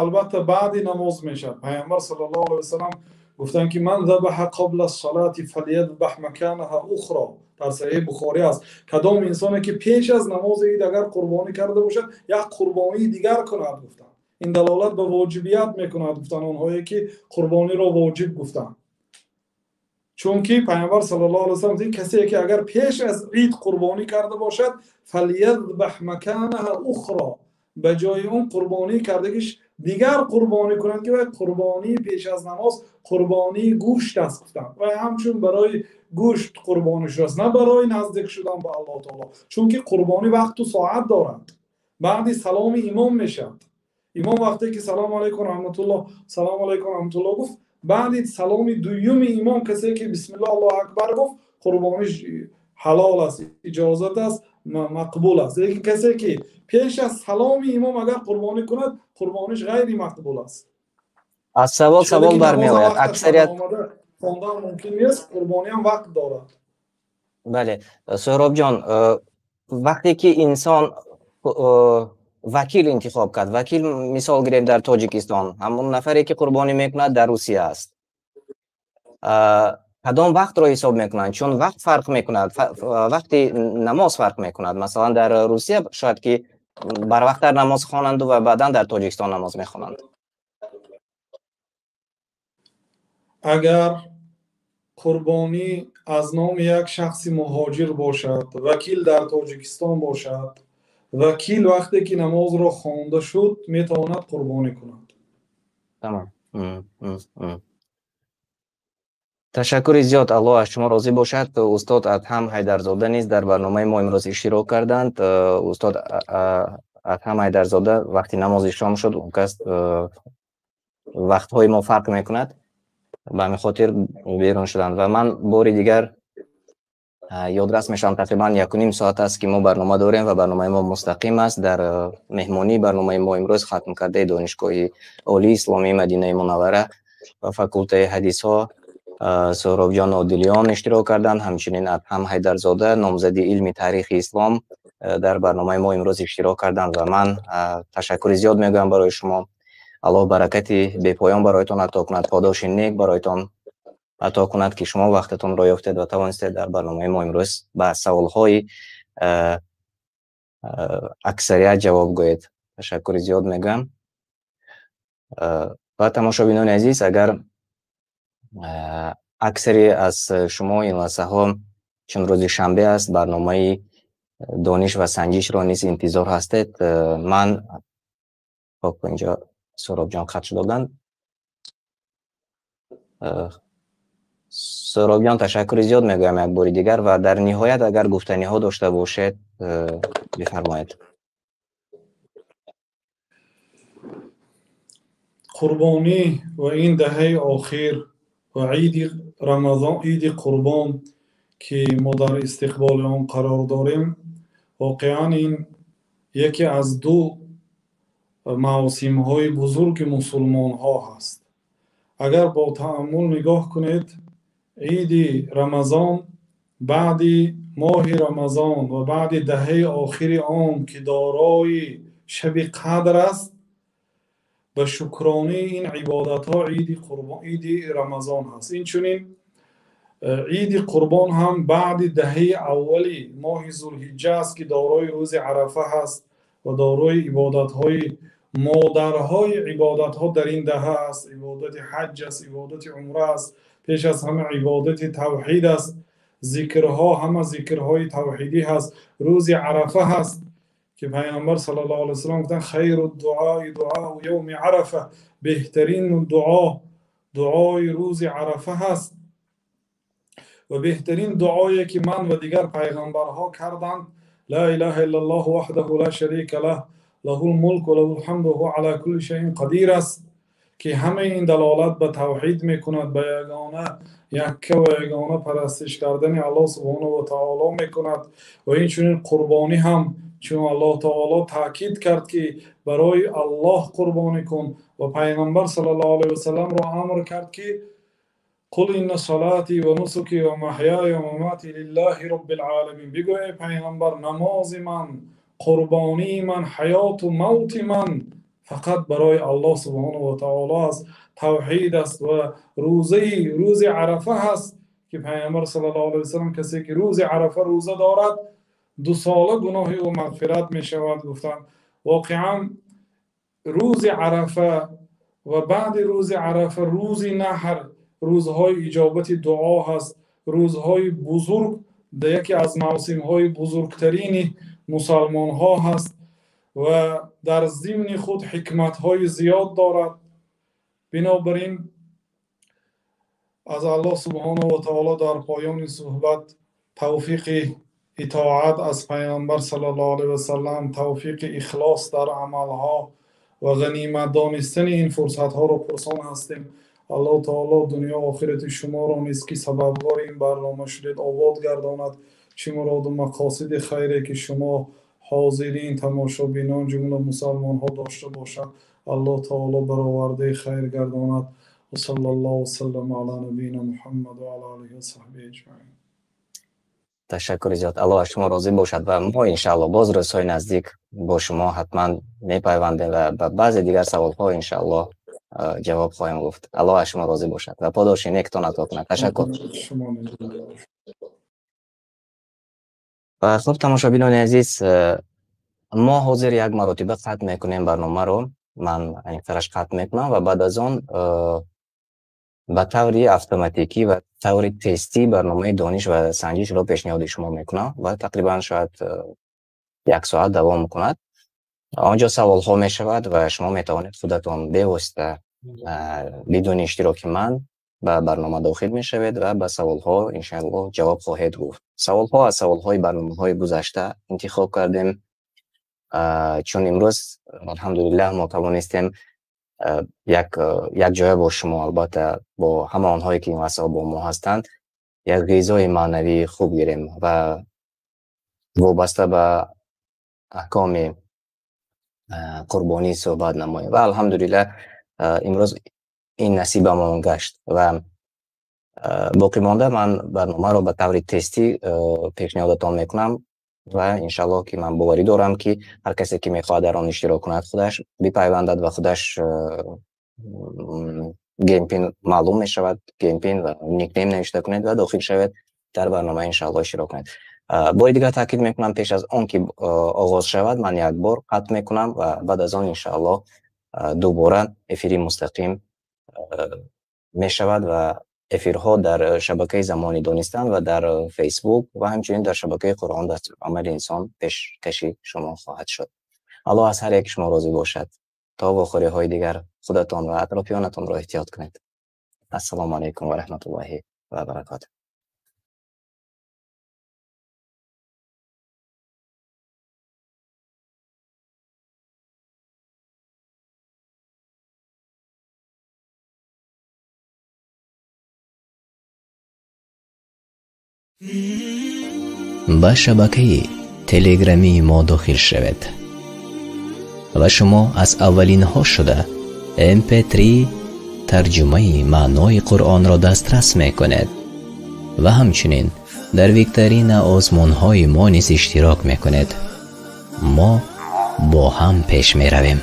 البته بعد نماز میشد. پیامبر صلی الله علیه و سلم گفتن که من ذبح قبل الصلاه فلیذبح مکانها اخرى. در صحیح بخاری است کدام انسانی که پیش از نماز عید اگر قربانی کرده باشد یک قربانی دیگر کند. گفتن این دلالت به واجبیت میکند. گفتن اونهایی که قربانی را واجب گفتن، چون که پیامبر صلی الله علیه و سلم این کسی که اگر پیش از عید قربانی کرده باشد فلیذبح مکانها اخرى، به جای اون قربانی کردگیش دیگر قربانی کنند که قربانی پیش از نماز قربانی گوشت است. گفتن و همچون برای گوشت قربانی شده است، نه برای نزدیک شدن به الله تعالی، چون که قربانی وقت و ساعت دارد. بعد سلام امام میشد. امام وقتی که سلام علیکم رحمت الله گفت، بعد سلام دوم امام کسی که بسم الله الله اکبر گفت قربانیش حلال است، اجازت است، مقبول است. لیکن کسی که پیش از سلام امام اگر قربانی کند قربانیش غیر مقبول است. از سوال برمی آید اکثریت خواندن ممکن نیست، قربانی هم وقت دارد. بله سهراب جان، وقتی که انسان وکیل انتخاب کرد، وکیل مثال گیریم در تاجیکستان، همون نفری که قربانی میکند در روسیه است، کدام وقت را حساب میکنند؟ چون وقت فرق میکند، وقتی نماز فرق میکند. مثلا در روسیه شاید که بر وقت در نماز خوانند و بعدا در تاجیکستان نماز میخوانند. اگر قربانی از نام یک شخص مهاجر باشد، وکیل در تاجیکستان باشد، وکیل وقتی که نماز را خوانده شد میتواند قربانی کند. تمام. تشکر زیاد. الله از شما راضی باشد. استاد ادهم حیدرزاده نیز در برنامه ما امروز اشتراک کردند. استاد ادهم حیدرزاده وقتی نماز شام شد اون کس وقت‌های ما فرق میکند، به همین خاطر بیرون شدند و من بار دیگر یادرس میشم. تقریبا 1.5 ساعت است که ما برنامه داریم و برنامه ما مستقیم است. در مهمانی برنامه ما امروز ختم کرده دانشگاه عالی اسلامی مدینه منوره و فاکولته حدیث ها سهراب جان عادلیان اشتراک کردند. همچنین ادهم حیدرزاده نامزد علم تاریخ اسلام در برنامه ما امروز اشتراک کردند و من تشکر زیاد میگویم برای شما. الله برکتی بی پایان برایتان عطا کند، پاداش نیک برایتان عطا کند که شما وقتتون را یافتید و توانستید در برنامه ما امروز به سوالهای اکثریت جواب گویید. تشکر زیاد میگم. و تماشابینان عزیز، اگر اکثری از شما این لحظه ها چون روز شنبه است برنامه دانش و سنجش را نیز انتظار هستید، من اینجا سهراب جان خط دادن. سهراب جان تشکر زیاد میگویم یک بار دیگر و در نهایت اگر گفتنی ها داشته باشید بفرمایید. قربانی و این دهه آخر و عید رمضان، عید قربان که ما در استقبال آن قرار داریم، واقعا این یکی از دو مواسم های بزرگ مسلمان ها هست. اگر با تأمل نگاه کنید، عید رمضان بعد ماه رمضان و بعد دهه آخر آن که دارای شب قدر است، به شکرانه این عبادت ها عید قربان، عید رمضان هست. این چنین عید قربان هم بعد دهه اولی ماه ذوالحجه است که دارای روز عرفه هست و دارای عبادت‌های مادرهای عبادت‌ها در این دهه است. عبادت حج است، عبادت عمره است، پیش از همه عبادت توحید است. ذکرها همه ذکرهای توحیدی هست. روز عرفه هست که پیامبر صلی الله علیه و سلم گفتن خیر الدعاء دعاء یوم عرفه، بهترین دعای روز عرفه هست و بهترین دعایی که من و دیگر پیغمبرها کردند لا اله الا الله وحده لا شریک له له الملک و له الحمد و هو علی کل شیء قدیر است، که همه این دلالت به توحید میکند، به یکه و یگانه پرستش کردن الله سبحانه و تعالی میکند. و این چنین قربانی هم چون الله تعالی تاکید کرد که برای الله قربانی کن و پیغمبر صلی الله علیه و سلم را امر کرد که قل ان صلاتی و نسکی و محیای و مماتی لله رب العالمین، بگو ای پیغمبر نماز من، قربانی من، حیات و موت من فقط برای الله سبحانه و تعالی است. توحید است و روز عرفه هست که پیامبر صلی الله علیه و سلم کسی که روز عرفه روزه دارد 2 ساله گناه او مغفرت می شود. گفتم واقعا روز عرفه و بعد روز عرفه روز نحر، روزهای اجابت دعا هست، روزهای بزرگ، یکی از موسمهای بزرگترین مسلمان ها هست و در ضمن خود حکمت های زیاد دارد. بنابراین از الله سبحانه و تعالی در پایان صحبت توفیق اطاعت از پیامبر صلی الله علیه و سلم، توفیق اخلاص در عملها و غنیمت دانستن این فرصت ها رو پرسان هستیم. الله تعالی دنیا و آخرت شما را نیز که سببوار این برنامه شدید آباد گرداند. چه مراد و مقاصد خیری که شما حاضرین تماشابینان جمله مسلمان ها داشته باشد الله تعالی برآورده خیر گرداند. و صلی الله و سلم علی نبینا محمد و علی آله و صحبه اجمعین. تشکر زیاد. الله از شما راضی باشد و ما انشاءالله باز روزهای نزدیک با شما حتما میپیوندیم و به بعضی دیگر سوال ها انشاءالله جواب خواهیم گفت. الله از شما راضی باشد و پاداش نیکتان عطا کند. تشکر. و خب تماشابینان عزیز، ما حاضر یک مرتبه ختم میکنیم برنامه رو. من این طرش ختم میکنم و بعد از آن به طور اتوماتیکی و طور تستی برنامه دانش و سنجش رو پیشنهاد شما میکنم و تقریبا شاید 1 ساعت دوام میکند. آنجا سوال ها میشود و شما میتوانید خودتان بواسطه بدون اشتراک من به برنامه داخل میشوید و به سوال ها انشاءالله جواب خواهید گفت. سوال ها از سوال های برنامه های گذشته انتخاب کردیم چون امروز الحمدلله ما توانستیم یک جای با شما، البته با همه آنهایی که این واسه با ما هستند، یک غذای معنوی خوب گیریم و وابسته به احکام قربانی صحبت نماییم و الحمدلله امروز این نصیب ما گشت و باقی مانده من برنامه رو به طور تستی پیشنهادتان میکنم و انشالله که من باوری دارم که هر کسی که میخواد در آن اشتراک کند خودش بپیوندد و خودش گیم پین معلوم میشود، گیم پین و نیکنیم نوشته کنید و داخل شود در برنامه انشالله اشتراک کنید. بار دیگر تاکید میکنم پیش از آن که آغاز شود من یک بار قطع میکنم و بعد از آن انشالله دوباره افیری مستقیم میشود و افیرها در شبکه زمانی دانستن و در فیسبوک و همچنین در شبکه قرآن دستور عمل انسان پیشکشی شما خواهد شد. الله از هر یک شما راضی باشد. تا واخوری های دیگر خودتان و اطرافیانتان را احتیاط کنید. السلام علیکم و رحمت الله و برکاته. به شبکه تلگرامی ما داخل شوید و شما از اولین ها شده MP3 ترجمه معنای قرآن را دسترس میکنید و همچنین در ویکترین آزمون های ما نیز اشتراک میکنید. ما با هم پیش می رویم.